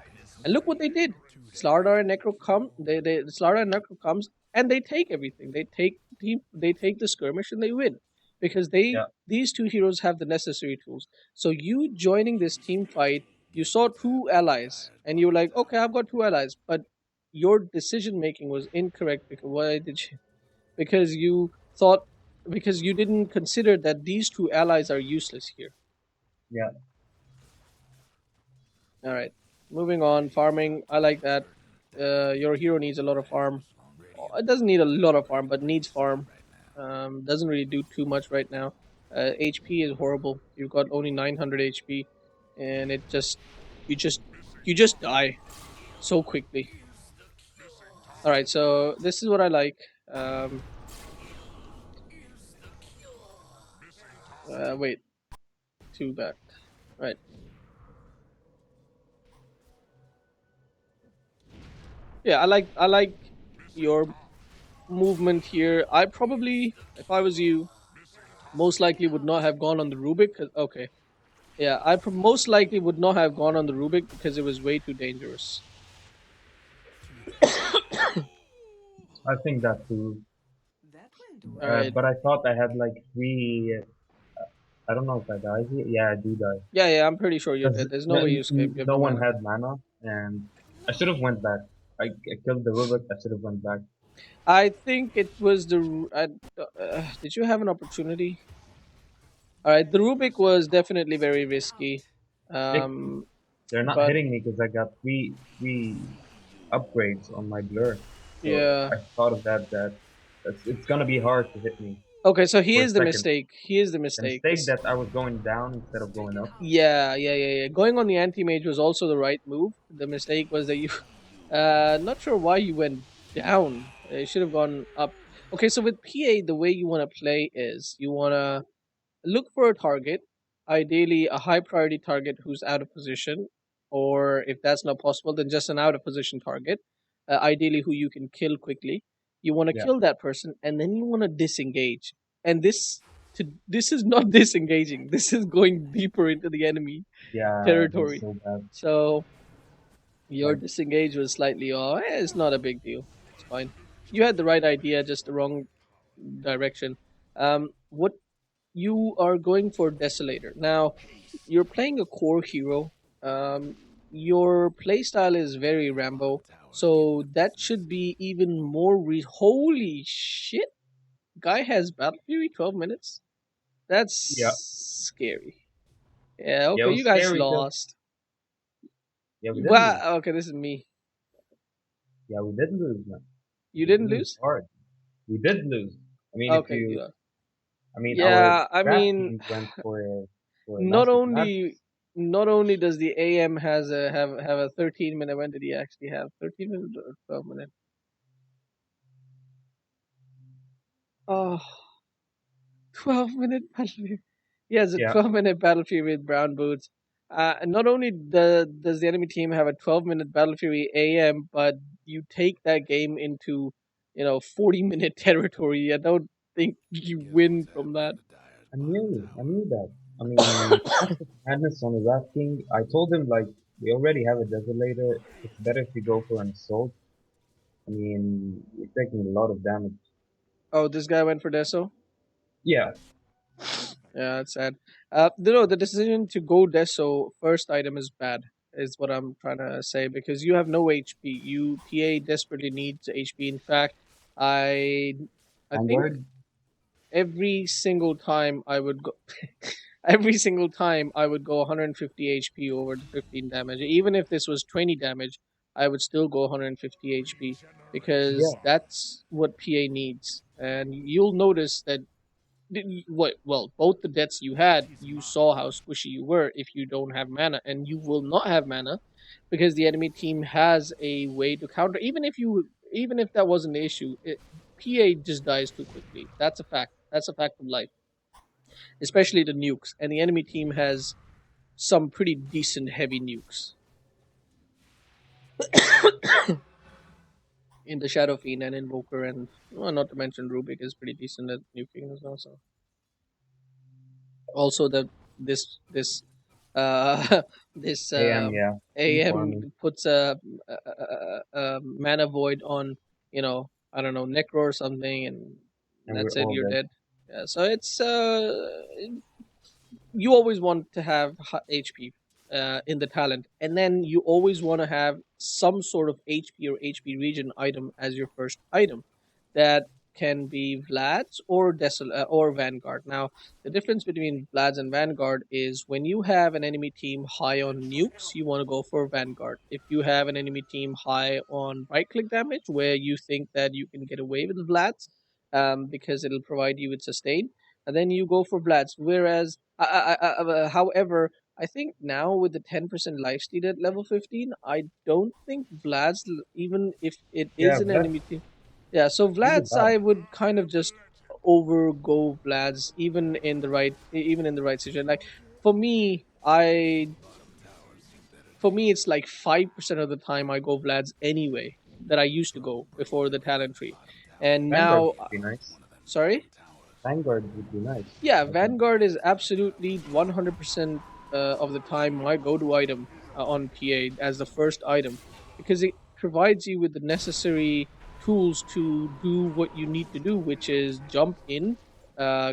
A: And look what they did. Slardar and Necro come. They Slardar and Necro comes and they take everything. They take the skirmish and they win because
B: yeah,
A: these two heroes have the necessary tools. So you joining this team fight, you saw two allies and you were like, okay, I've got two allies, but your decision making was incorrect because why did you? Because you thought because you didn't consider that these two allies are useless here.
B: yeah.
A: All right, moving on. Farming, I like that. Your hero needs a lot of farm. It doesn't need a lot of farm, but needs farm. Doesn't really do too much right now. HP is horrible. You've got only 900 HP, and you just you just die so quickly. All right, so this is what I like. Um, Wait, too bad. Right. Yeah, I like your movement here. I probably, if I was you, most likely would not have gone on the Rubik. Okay, yeah, most likely would not have gone on the Rubik because it was way too dangerous.
B: I think that too.
A: All right.
B: But I thought I had like three. I don't know if I died here. Yeah, I do die.
A: Yeah, yeah, I'm pretty sure you're
B: Because
A: dead. There's no way you escape. You have
B: no
A: no
B: one
A: mana.
B: had mana, and I should have went back. I killed the Rubik. I should have went back.
A: I think it was did you have an opportunity? All right, the Rubik was definitely very risky.
B: They,
A: Um,
B: they're not
A: but
B: hitting me because I got three upgrades on my blur. So
A: yeah.
B: I thought of that it's gonna be hard to hit me
A: Okay, so he
B: for a
A: is the
B: second.
A: mistake. He is the
B: The
A: mistake.
B: mistake that I was going down instead of going up.
A: Yeah. Going on the anti mage was also the right move. The mistake was that you, not sure why you went down. You should have gone up. Okay, so with PA, the way you want to play is you want to look for a target, ideally a high priority target who's out of position, or if that's not possible, then just an out of position target, ideally who you can kill quickly. You want to
B: Yeah,
A: kill that person, and then you want to disengage. And this is not disengaging. This is going deeper into the enemy
B: yeah, that's
A: territory.
B: so bad.
A: So your
B: Like,
A: disengage was slightly off. It's not a big deal. It's fine. You had the right idea, just the wrong direction. What you are going for Desolator. Now, you're playing a core hero. Your playstyle is very Rambo, so that should be even more. Holy shit! Guy has Battle Fury 12 minutes? That's
B: yeah,
A: scary. Yeah,
B: yeah, it
A: okay, you
B: was
A: guys
B: scary because
A: lost.
B: yeah, we did lose.
A: Wow, okay, this is me.
B: Yeah, we did lose, man.
A: You
B: We
A: didn't
B: lose
A: lose?
B: hard. We did lose. I mean, if
A: Okay,
B: you,
A: yeah.
B: I mean, our
A: Yeah, I
B: craft
A: mean,
B: teams went for
A: not
B: Master Command.
A: only not only does the AM has a have a 13 minute. When did he actually have 13 minutes or 12 minutes? Oh, 12 minute battlefield. He has a
B: Yeah,
A: 12 minute battlefield with brown boots. And not only does the enemy team have a 12 minute battlefield AM, but you take that game into 40-minute territory. I don't think you win from that.
B: I knew that. I mean, Master Madness on his asking, I told him like we already have a desolator. It's better if you go for an assault. I mean, you're taking a lot of damage.
A: Oh, this guy went for Deso.
B: Yeah,
A: Yeah, it's sad. No, the decision to go Deso first item is bad, is what I'm trying to say, because you have no HP. You PA desperately needs HP. In fact, I I think
B: Vanguard.
A: every single time I would go every single time I would go 150 HP over the 15 damage. Even if this was 20 damage, I would still go 150 HP because
B: Yeah,
A: that's what PA needs. And you'll notice that what well both the deaths you had, you saw how squishy you were if you don't have mana, and you will not have mana because the enemy team has a way to counter. Even if that wasn't the issue, PA just dies too quickly. That's a fact. That's a fact of life, especially the nukes, and the enemy team has some pretty decent heavy nukes in the Shadow Fiend and Invoker, and well, not to mention Rubik is pretty decent at nuking as well. So also the this uh this
B: AM. Yeah, team
A: AM
B: farming,
A: puts a mana void on, I don't know, Necro or something, and
B: and we're
A: that's it,
B: all
A: you're
B: dead.
A: dead. Yeah, so it's you always want to have HP in the talent, and then you always want to have some sort of HP or HP region item as your first item. That can be Vlad's or or Vanguard. Now, the difference between Vlad's and Vanguard is when you have an enemy team high on nukes, you want to go for Vanguard. If you have an enemy team high on right click damage, where you think that you can get away with Vlad's, because it'll provide you with sustain, and then you go for Vlad's. Whereas, however, I think now with the 10% lifesteal at level 15, I don't think Vlad's, even if it
B: Yeah,
A: is an
B: that's
A: enemy team. Yeah, so
B: really
A: Vlad's,
B: bad.
A: I would kind of just overgo Vlad's, even in the right situation. Like for me, it's like 5% of the time I go Vlad's anyway, that I used to go before the talent tree, and
B: Vanguard
A: now,
B: would be nice.
A: sorry.
B: Vanguard would be nice.
A: Yeah,
B: I think.
A: Vanguard is absolutely 100% of the time my go-to item on PA as the first item, because it provides you with the necessary tools to do what you need to do, which is jump in,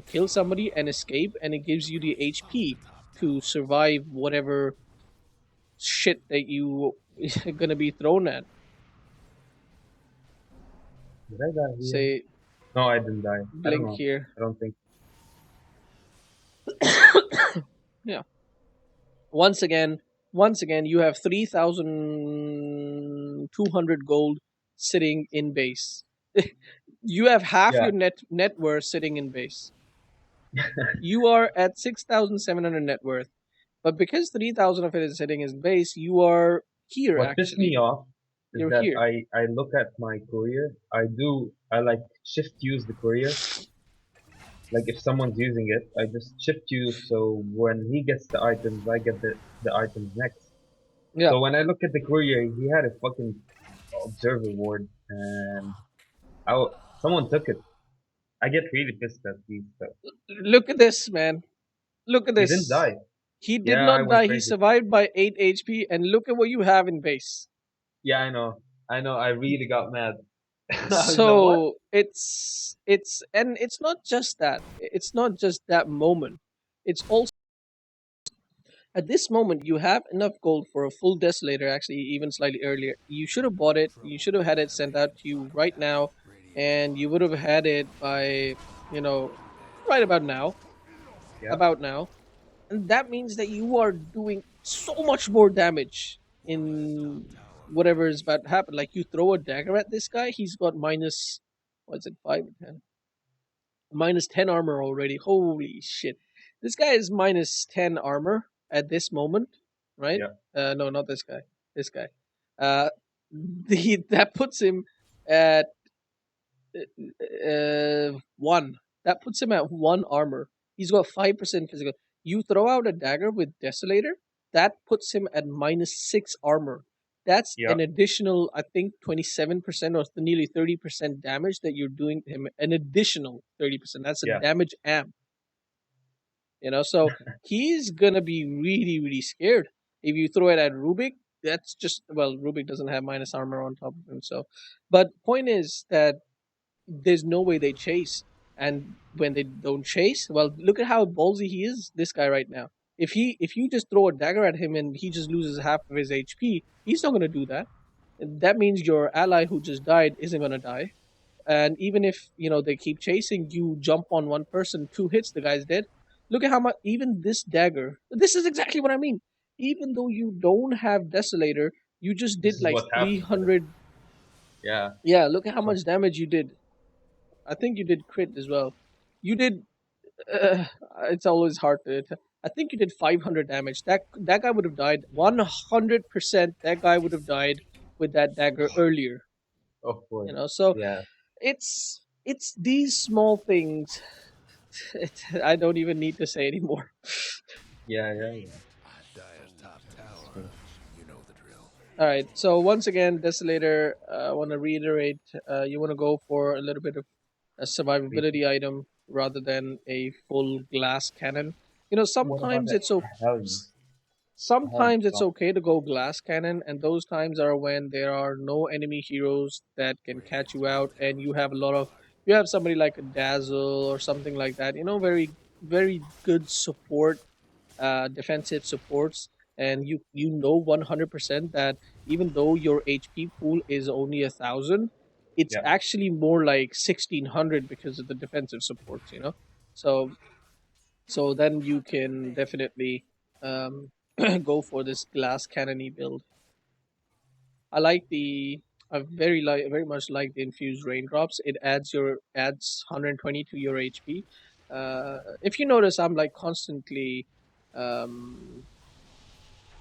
A: kill somebody, and escape, and it gives you the HP to survive whatever shit that you gonna be thrown at.
B: Did I die here?
A: Say,
B: No, I didn't die. I don't
A: blink
B: know.
A: here.
B: I don't think.
A: Yeah. Once again, you have 3,200 gold sitting in base. You have half
B: Yeah,
A: your net worth sitting in base. You are at 6,700 net worth, but because 3,000 of it is sitting in base, you are here
B: what pissed me
A: actually.
B: off is
A: You're
B: that
A: here.
B: I look at my courier. I like shift use the courier. Like if someone's using it, I just shift use so when he gets the items, I get the items next.
A: Yeah.
B: So when I look at the courier, he had a fucking observer ward, and someone took it. I get really pissed at these stuff.
A: Look at this, man. Look at
B: He didn't
A: this.
B: die.
A: He did
B: Yeah, I
A: not die.
B: went
A: He
B: crazy.
A: survived by 8 HP, and look at what you have in base.
B: Yeah, I know. I know. I really got mad. I was like, what?
A: So it's not just that. It's not just that moment. It's also at this moment you have enough gold for a full desolator, actually even slightly earlier. You should have bought it. You should have had it sent out to you right now, and you would have had it by, you know, right about now.
B: Yeah.
A: About now. And that means that you are doing so much more damage in whatever is about to happen. Like you throw a dagger at this guy, he's got minus what's it, 5 or 10? -10 armor already. Holy shit. This guy is -10 armor at this moment, right?
B: Yeah.
A: No, not this guy. This guy. Uh that puts him at one. That puts him at one armor. He's got 5% physical. You throw out a dagger with Desolator, that puts him at -6 armor. That's
B: Yeah.
A: an additional, I think, 27% or nearly 30% damage that you're doing to him. An additional 30%. That's a
B: Yeah.
A: damage amp. So he's gonna be really, really scared. If you throw it at Rubik, that's just, well, Rubik doesn't have minus armor on top of him. So, but point is that there's no way they chase. And when they don't chase, well, look at how ballsy he is. This guy right now. If you just throw a dagger at him and he just loses half of his HP, he's not gonna do that. That means your ally who just died isn't gonna die. And even if they keep chasing, you jump on one person, 2 hits, the guy's dead. Look at how much. Even this dagger. This is exactly what I mean. Even though you don't have Desolator, you just
B: This
A: did
B: is
A: like
B: what happens.
A: 300.
B: Yeah.
A: Yeah, look at how much damage you did. I think you did crit as well. You did. Uh, it's always hard to. I think you did 500 damage. That guy would have died 100%. That guy would have died with that dagger earlier.
B: Of course.
A: So
B: Yeah.
A: it's these small things. I don't even need to say anymore.
B: Yeah. Yeah. Yeah. So,
A: All right. So once again, Desolator. I want to reiterate. You want to go for a little bit of a
B: basic.
A: survivability item rather than a full glass cannon.
B: What about
A: Sometimes
B: the
A: it's so.
B: helm? Helm
A: Sometimes it's
B: stuff.
A: okay to go glass cannon, and those times are when there are no enemy heroes that can catch you out, and you have somebody like a Dazzle or something like that. Very very good support, defensive supports, and you know 100% that even though your HP pool is only 1,000, it's
B: Yeah.
A: actually more like 1,600 because of the defensive supports. So then you can definitely um, go for this glass cannony build. I like the I very much like the infused raindrops. It adds 120 to your HP. If you notice, I'm like constantly um,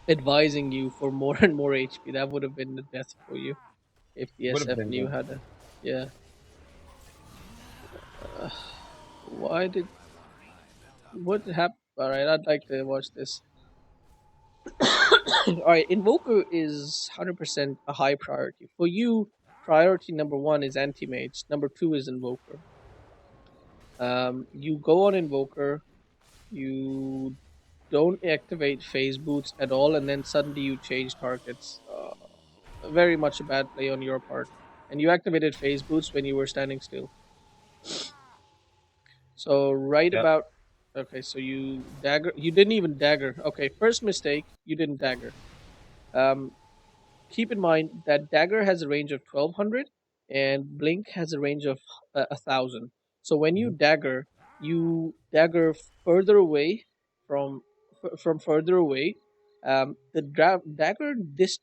A: advising you for more and more HP. That would have been the death for you if the
B: Would have
A: SF
B: been
A: knew
B: the
A: how to. Yeah. Uh, why did what happened? All right, I'd like to watch this. All right, Invoker is 100% a high priority. For you, priority number one is Anti-Mage, number two is Invoker. You go on Invoker, you don't activate phase boots at all, and then suddenly you change targets. Very much a bad play on your part. And you activated phase boots when you were standing still. So, right
B: yeah.
A: about. Okay, so you dagger. You didn't even dagger. Okay, first mistake, you didn't dagger. Um, Keep in mind that dagger has a range of 1,200 and blink has a range of 1,000. So when
B: Mhm.
A: you dagger further away from from further away. The dagger this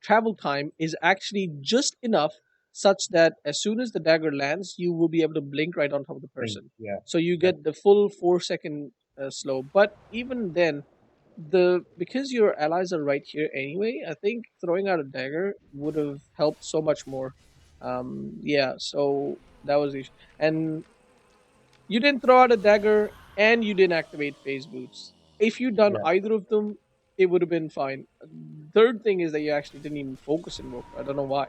A: travel time is actually just enough such that as soon as the dagger lands, you will be able to blink right on top of the
B: Think.
A: person.
B: Yeah.
A: So you
B: That's
A: get the full 4 second slow. But even then, because your allies are right here anyway, I think throwing out a dagger would have helped so much more. Yeah, so that was the issue. And you didn't throw out a dagger and you didn't activate phase boots. If you'd done
B: yeah.
A: either of them, it would have been fine. Third thing is that you actually didn't even focus Invoker. I don't know why.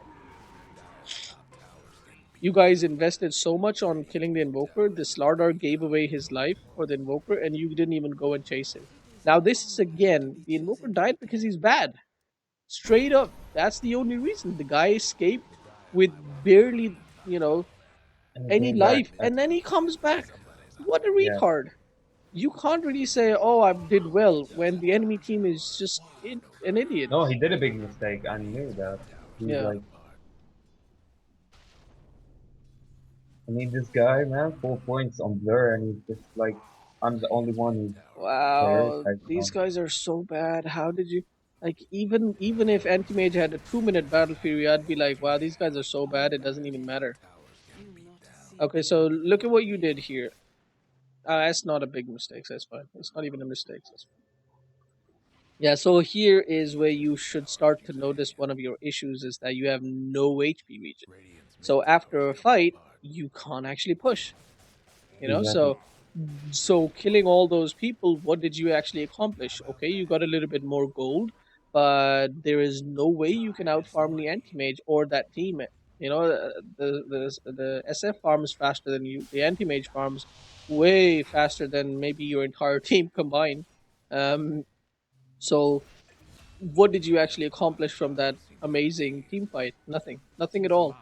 A: You guys invested so much on killing the Invoker, the Slardar gave away his life for the Invoker, and you didn't even go and chase him. Now, this is again, the Invoker died because he's bad. Straight up. That's the only reason. The guy escaped with barely,
B: And he
A: any
B: came back.
A: life, and then he comes back. What a
B: Yeah.
A: retard. You can't really say, oh, I did well, when the enemy team is just an idiot.
B: No, he did a big mistake. I knew that. He's
A: Yeah.
B: like, I need this guy, man. 4 points on Blur, and he's just like, I'm the only one who
A: Wow.
B: prioritized
A: These
B: on.
A: guys are so bad. How did you. Like even if anti-mage had a 2 minute battle fury, I'd be like, wow, these guys are so bad it doesn't even matter. Okay, so look at what you did here. That's not a big mistake. That's fine. It's not even a mistake. That's fine. Yeah, so here is where you should start to notice one of your issues is that you have no HP region. So after a fight, you can't actually push. You know,
B: Exactly.
A: so killing all those people, what did you actually accomplish? Okay, you got a little bit more gold, but there is no way you can outfarm the anti-mage or that team. You know, the SF farms faster than you. The anti-mage farms way faster than maybe your entire team combined. Um, so what did you actually accomplish from that amazing team fight? Nothing. Nothing at all.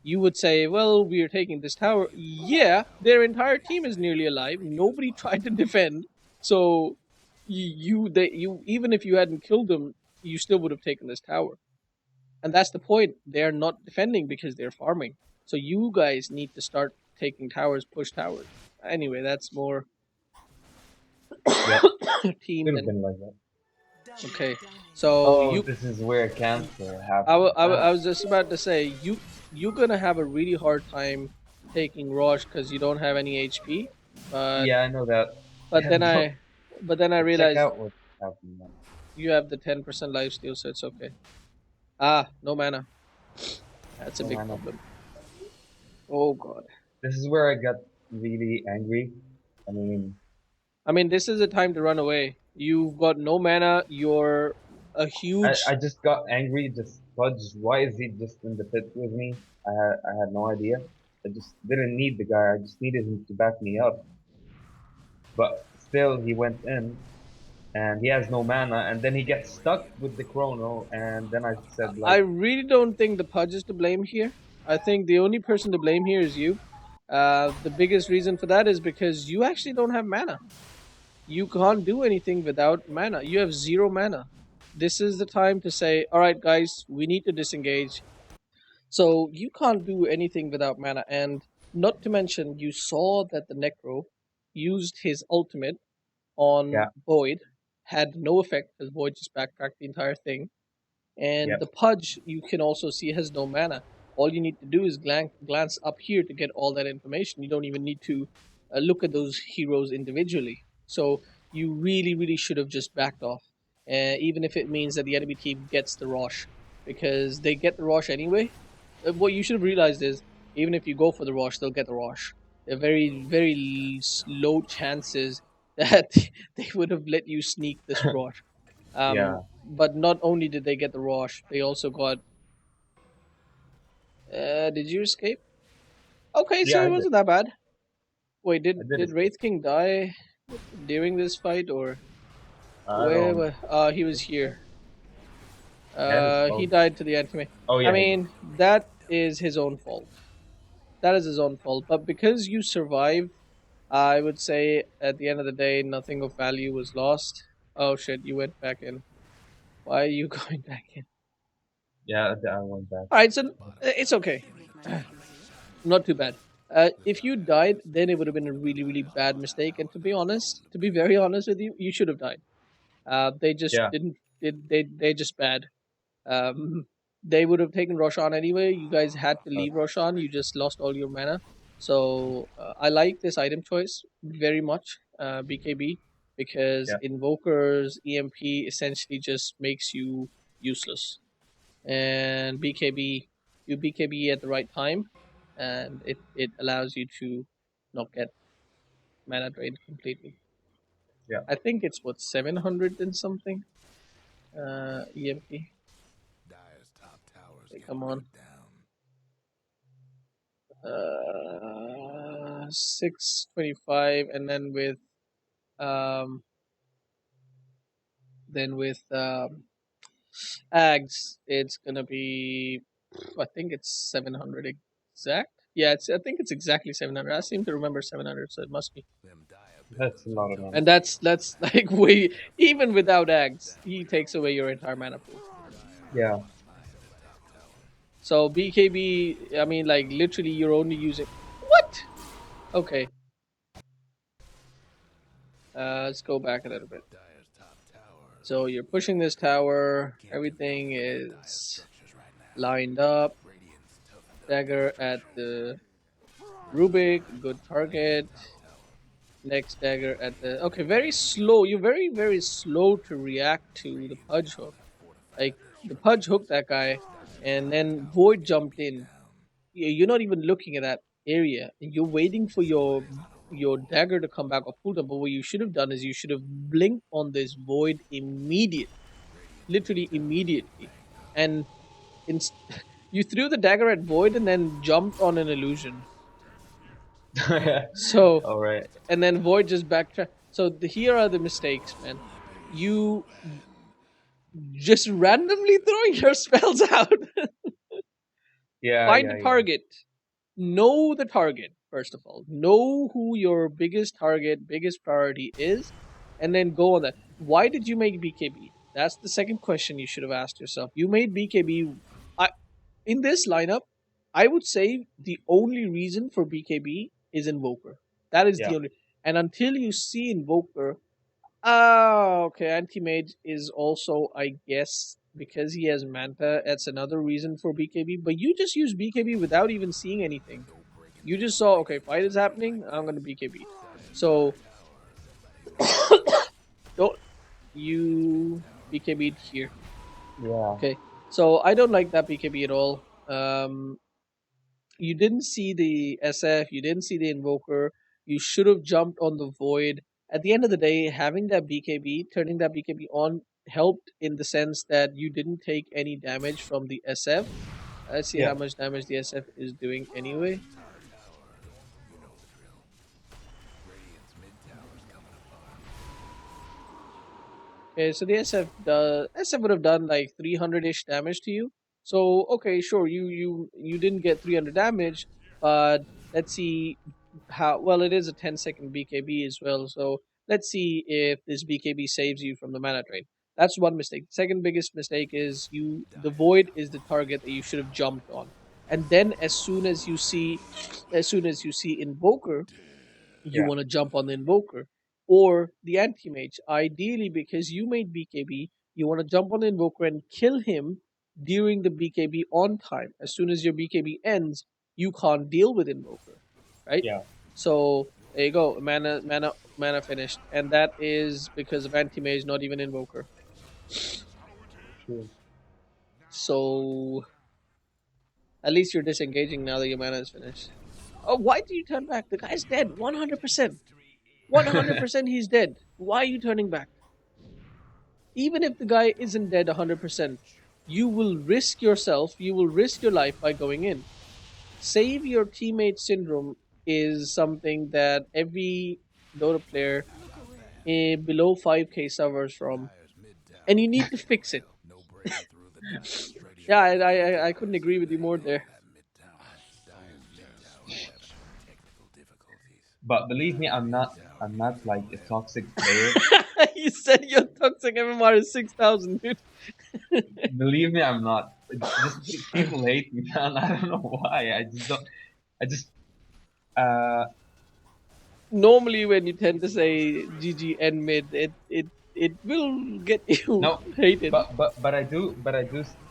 A: You would say, well, we are taking this tower. Yeah, their entire team is nearly alive. Nobody tried to defend. So you even if you hadn't killed them, you still would have taken this tower. And that's the point. They're not defending because they're farming. So you guys need to start taking towers, push towers. Anyway, that's more
B: Yep.
A: team
B: Should have
A: than
B: been like that.
A: okay. So
B: Oh,
A: you
B: this is where cancer happens.
A: I was just about to say you're gonna have a really hard time taking Rosh because you don't have any HP. But
B: Yeah, I know that.
A: but then
B: Don't-
A: I but then I
B: Check
A: realized
B: out what's happening now.
A: you have the 10% life steal, so it's okay. Ah, no mana. That's a
B: No,
A: big
B: I know.
A: problem. Oh god.
B: This is where I got really angry. I mean,
A: I mean, this is a time to run away. You've got no mana. You're a
B: I
A: huge.
B: just got angry. Just Fudge. Why is he just in the pit with me? I had no idea. I just didn't need the guy. I just needed him to back me up. But still, he went in, and he has no mana, and then he gets stuck with the chrono, and then I said
A: I
B: like,
A: really don't think the Pudge is to blame here. I think the only person to blame here is you. The biggest reason for that is because you actually don't have mana. You can't do anything without mana. You have zero mana. This is the time to say, all right, guys, we need to disengage. So you can't do anything without mana. And not to mention, you saw that the Necro used his ultimate
B: yeah,
A: on Void, had no effect because Void just backtracked the entire thing. And
B: yep,
A: the Pudge, you can also see, has no mana. All you need to do is glance up here to get all that information. You don't even need to look at those heroes individually. So you really, really should have just backed off, even if it means that the enemy team gets the Rosh, because they get the Rosh anyway. What you should have realized is, even if you go for the Rosh, they'll get the Rosh. There are very, very low chances that they would have let you sneak this Rosh.
B: yeah,
A: But not only did they get the Rosh, they also got. Did you escape? Okay,
B: yeah.
A: so
B: I
A: it
B: did.
A: wasn't that bad. Wait,
B: I
A: did
B: did
A: did
B: escape.
A: Wraith King die during this fight or
B: I
A: where?
B: don't
A: He was
B: think so.
A: here.
B: That is
A: He
B: oh,
A: died to the enemy.
B: oh
A: I
B: yeah, he did.
A: mean, that is his own fault. That is his own fault. But because you survived, I would say at the end of the day, nothing of value was lost. Oh shit, you went back in. Why are you going back in?
B: Yeah, I went back.
A: All right, so it's okay. Not too bad. If you died, then it would have been a really, really bad mistake. And to be honest, to be very honest with you, you should have died. They just
B: Yeah,
A: didn't. They're just bad. Um, they would have taken Roshan anyway. You guys had to
B: uh,
A: leave Roshan. You just lost all your mana. So I like this item choice very much, BKB, because
B: yeah,
A: Invokers EMP essentially just makes you useless, and BKB, you BKB at the right time, and it allows you to not get mana drained completely.
B: yeah.
A: I think it's what 700 and something. EMP. Okay, come on. 625, and um then with Ags, it's gonna be, I think it's 700 exact. Yeah, it's I think it's exactly 700. I seem to remember 700, so it must be.
B: That's a lot of money.
A: And that's like way even without Ags, he takes away your entire mana pool.
B: Yeah,
A: So BKB, I mean, like literally, you're only using what? Okay, let's go back a little bit. So you're pushing this tower. Everything is lined up. Dagger at the Rubik. Good target. Next dagger at the. Okay, very slow. You're very, very slow to react to the Pudge hook. Like, the Pudge hooked that guy, and then Void jumped in. You're not even looking at that area. You're waiting for your dagger to come back off cooldown. But what you should have done is you should have blinked on this Void immediately, literally immediately, and inst- you threw the dagger at Void and then jumped on an illusion. So,
B: All right.
A: and then Void just backtracked. So here are the mistakes, man. You just randomly throwing your spells out.
B: Yeah,
A: Find a
B: yeah, yeah,
A: target. Know the target, first of all. Know who your biggest target, biggest priority is, and then go on that. Why did you make BKB? That's the second question you should have asked yourself. You made BKB. In this lineup, I would say the only reason for BKB is Invoker. That is
B: yeah,
A: the only. And until you see Invoker, ah, okay, Anti Mage is also, I guess, because he has Manta. That's another reason for BKB. But you just use BKB without even seeing anything. You just saw, okay, fight is happening. I'm gonna BKB. So don't you BKB'd here?
B: yeah,
A: Okay. So I don't like that BKB at all. You didn't see the SF, you didn't see the Invoker, you should have jumped on the Void. At the end of the day, having that BKB, turning that BKB on, helped in the sense that you didn't take any damage from the SF. Let's see
B: yeah,
A: how much damage the SF is doing anyway. Okay, so the SF would have done like 300-ish damage to you. So okay, sure, you didn't get 300 damage, but let's see how well it is a 10-second BKB as well. So let's see if this BKB saves you from the mana drain. That's one mistake. Second biggest mistake is the void is the target that you should have jumped on. And then as soon as you see Invoker, you
B: yeah,
A: want to jump on the Invoker or the Anti-Mage. Ideally, because you made BKB, you want to jump on the Invoker and kill him during the BKB on time. As soon as your BKB ends, you can't deal with Invoker, right?
B: yeah.
A: So there you go, mana finished, and that is because of Anti-Mage, not even Invoker.
B: True.
A: So at least you're disengaging now that your mana is finished. Oh, why do you turn back? The guy's dead, 100%. 100% he's dead. Why are you turning back? Even if the guy isn't dead 100%, you will risk yourself, you will risk your life by going in. Save your teammate syndrome is something that every Dota player below 5k suffers from, and you need to fix it. Yeah, I couldn't agree with you more there.
B: But believe me, I'm not like a toxic player.
A: You said your toxic MMR is 6,000, dude.
B: Believe me, I'm not. Just people hate me, man. I don't know why. I just don't. I just uh
A: Normally when you tend to say GG and mid, it will get you
B: no,
A: hated.
B: but I do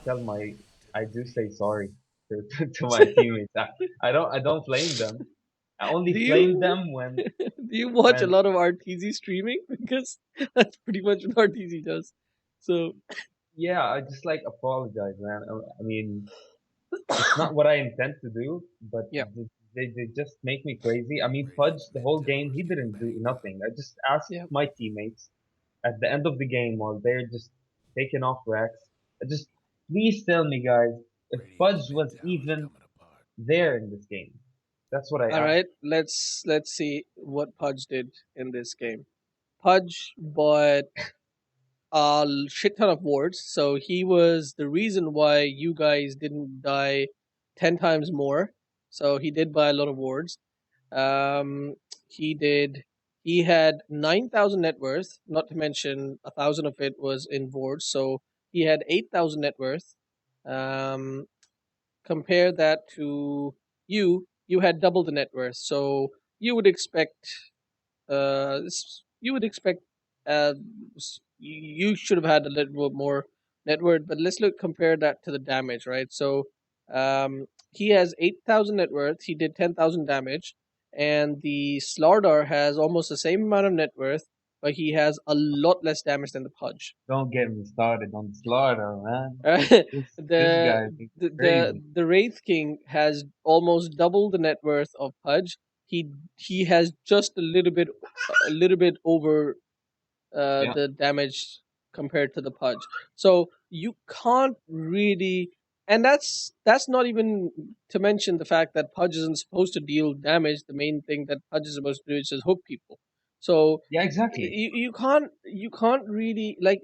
B: tell my I do say sorry to my teammates. I don't flame them. I only
A: Do
B: flame
A: you
B: them
A: do you watch a
B: when
A: lot of RTZ streaming? Because that's pretty much what RTZ does. So
B: yeah, I just like apologize, man. I mean, it's not what I intend to do, but
A: yeah,
B: they just make me crazy. I mean, Pudge the whole game he didn't do nothing. I just asked
A: yeah.
B: my teammates at the end of the game while they're just taking off racks. I just please tell me, guys, if Pudge was even there in this game. That's what I
A: All
B: asked.
A: right, let's see what Pudge did in this game. Pudge bought a shit ton of wards, so he was the reason why you guys didn't die 10 times more. So he did buy a lot of wards. Um, he did. He had 9,000 net worth. Not to mention 1,000 of it was in wards, so he had 8,000 net worth. Um, compare that to you. You had double the net worth, so you would expect. You would expect you should have had a little bit more net worth. But let's look compare that to the damage, right? So he has 8,000 net worth. He did 10,000 damage, and the Slardar has almost the same amount of net worth, but he has a lot less damage than the Pudge.
B: Don't get me started on Slaughter, man.
A: the
B: This guy is
A: the
B: crazy.
A: the Wraith King has almost double the net worth of Pudge. He has just a little bit over
B: Yeah.
A: the damage compared to the Pudge. So you can't really, and that's not even to mention the fact that Pudge isn't supposed to deal damage. The main thing that Pudge is supposed to do is just hook people. So
B: Yeah, exactly.
A: you can't really like,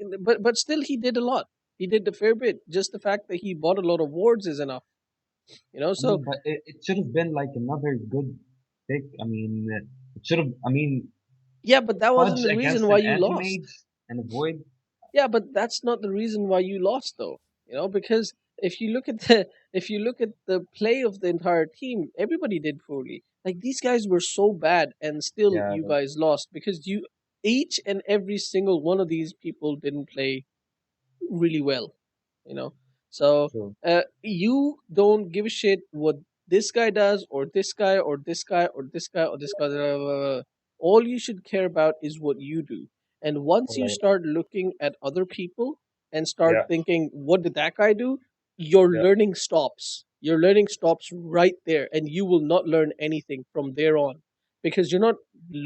A: but still he did a lot. He did a fair bit. Just the fact that he bought a lot of wards is enough, you know.
B: I
A: So
B: mean, but it should have been like another good pick. I mean, it should have. I mean,
A: yeah, but that wasn't
B: Fudge
A: the reason
B: against
A: why
B: an
A: you lost.
B: anti-mage and avoid.
A: Yeah, but that's not the reason why you lost, though. You know, because if you look at the if you look at the play of the entire team, everybody did poorly. Like these guys were so bad, and still
B: Yeah,
A: you guys lost because you each and every single one of these people didn't play really well, you know. So
B: true.
A: you don't give a shit what this guy does, or this guy, or this guy, or this guy, or this guy. All you should care about is what you do. And once
B: All
A: you
B: right.
A: start looking at other people and start
B: Yeah.
A: thinking, what did that guy do? Your
B: Yeah.
A: learning stops. Your learning stops right there, and you will not learn anything from there on because you're not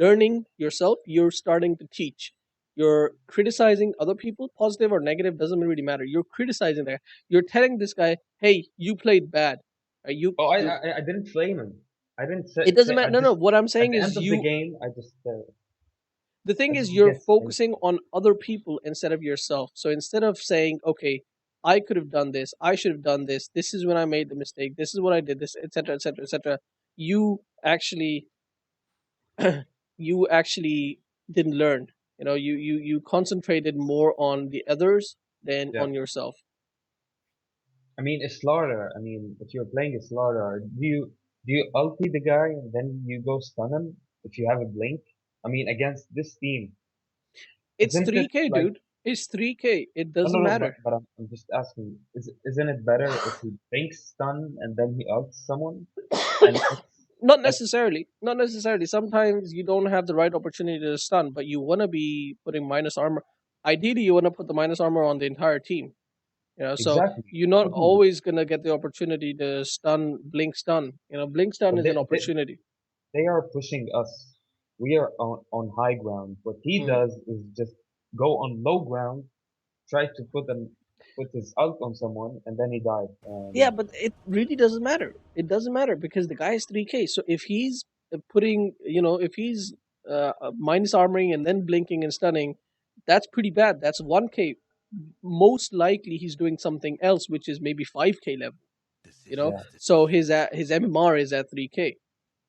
A: learning yourself. You're starting to teach. You're criticizing other people, positive or negative, doesn't really matter. You're criticizing that. You're telling this guy, "Hey, you played bad."
B: Oh,
A: You.
B: I didn't flame him. I didn't
A: It doesn't
B: say.
A: matter.
B: I
A: No, no.
B: just
A: What I'm
B: at
A: saying
B: the
A: is,
B: end of the
A: you.
B: game,
A: The thing
B: I
A: is,
B: just
A: you're
B: guess.
A: focusing on other people instead of yourself. So instead of saying, "Okay, I could have done this. I should have done this. This is when I made the mistake. This is what I did. This, etc., etc., etc." You actually, you actually didn't learn. You know, you concentrated more on the others than
B: Yeah.
A: on yourself.
B: I mean, a slaughter. I mean, if you're playing a slaughter, do you ulti the guy and then you go stun him if you have a blink? I mean, against this team,
A: It's
B: isn't it
A: 3K,
B: like
A: dude. It's 3K. It
B: no, no,
A: doesn't
B: no?
A: matter.
B: But I'm just asking. Isn't it better if he blinks stun and then he ults someone and
A: Not
B: lets
A: necessarily. Not necessarily. Sometimes you don't have the right opportunity to stun, but you want to be putting minus armor. Ideally, you want to put the minus armor on the entire team. You know, so
B: exactly
A: you're not
B: totally?
A: always gonna get the opportunity to stun, blink stun. You know, blink stun
B: But
A: is an opportunity.
B: they are pushing us. We are on high ground. What he
A: Mm.
B: does is just go on low ground, try to put his ult on someone, and then he died.
A: Yeah, but it really doesn't matter. It doesn't matter because the guy is 3K. So if he's putting, you know, if he's minus armoring and then blinking and stunning, that's pretty bad. That's 1K. Most likely he's doing something else, which is maybe 5K level, you know?
B: Yeah,
A: So his MMR is at 3K.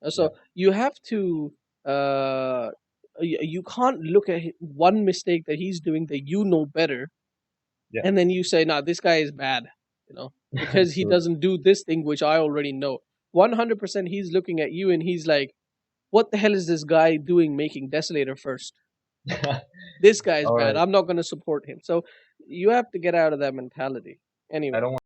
B: yeah,
A: So you have to, uh, you can't look at one mistake that he's doing that you know better
B: yeah.
A: and then you say, "Nah, this guy is bad," you know, because he
B: True.
A: doesn't do this thing which I already know. 100% he's looking at you and he's like, "What the hell is this guy doing making Desolator first? This guy is
B: All
A: bad.
B: right.
A: I'm not going to support him." So you have to get out of that mentality.
B: I
A: Anyway,
B: don't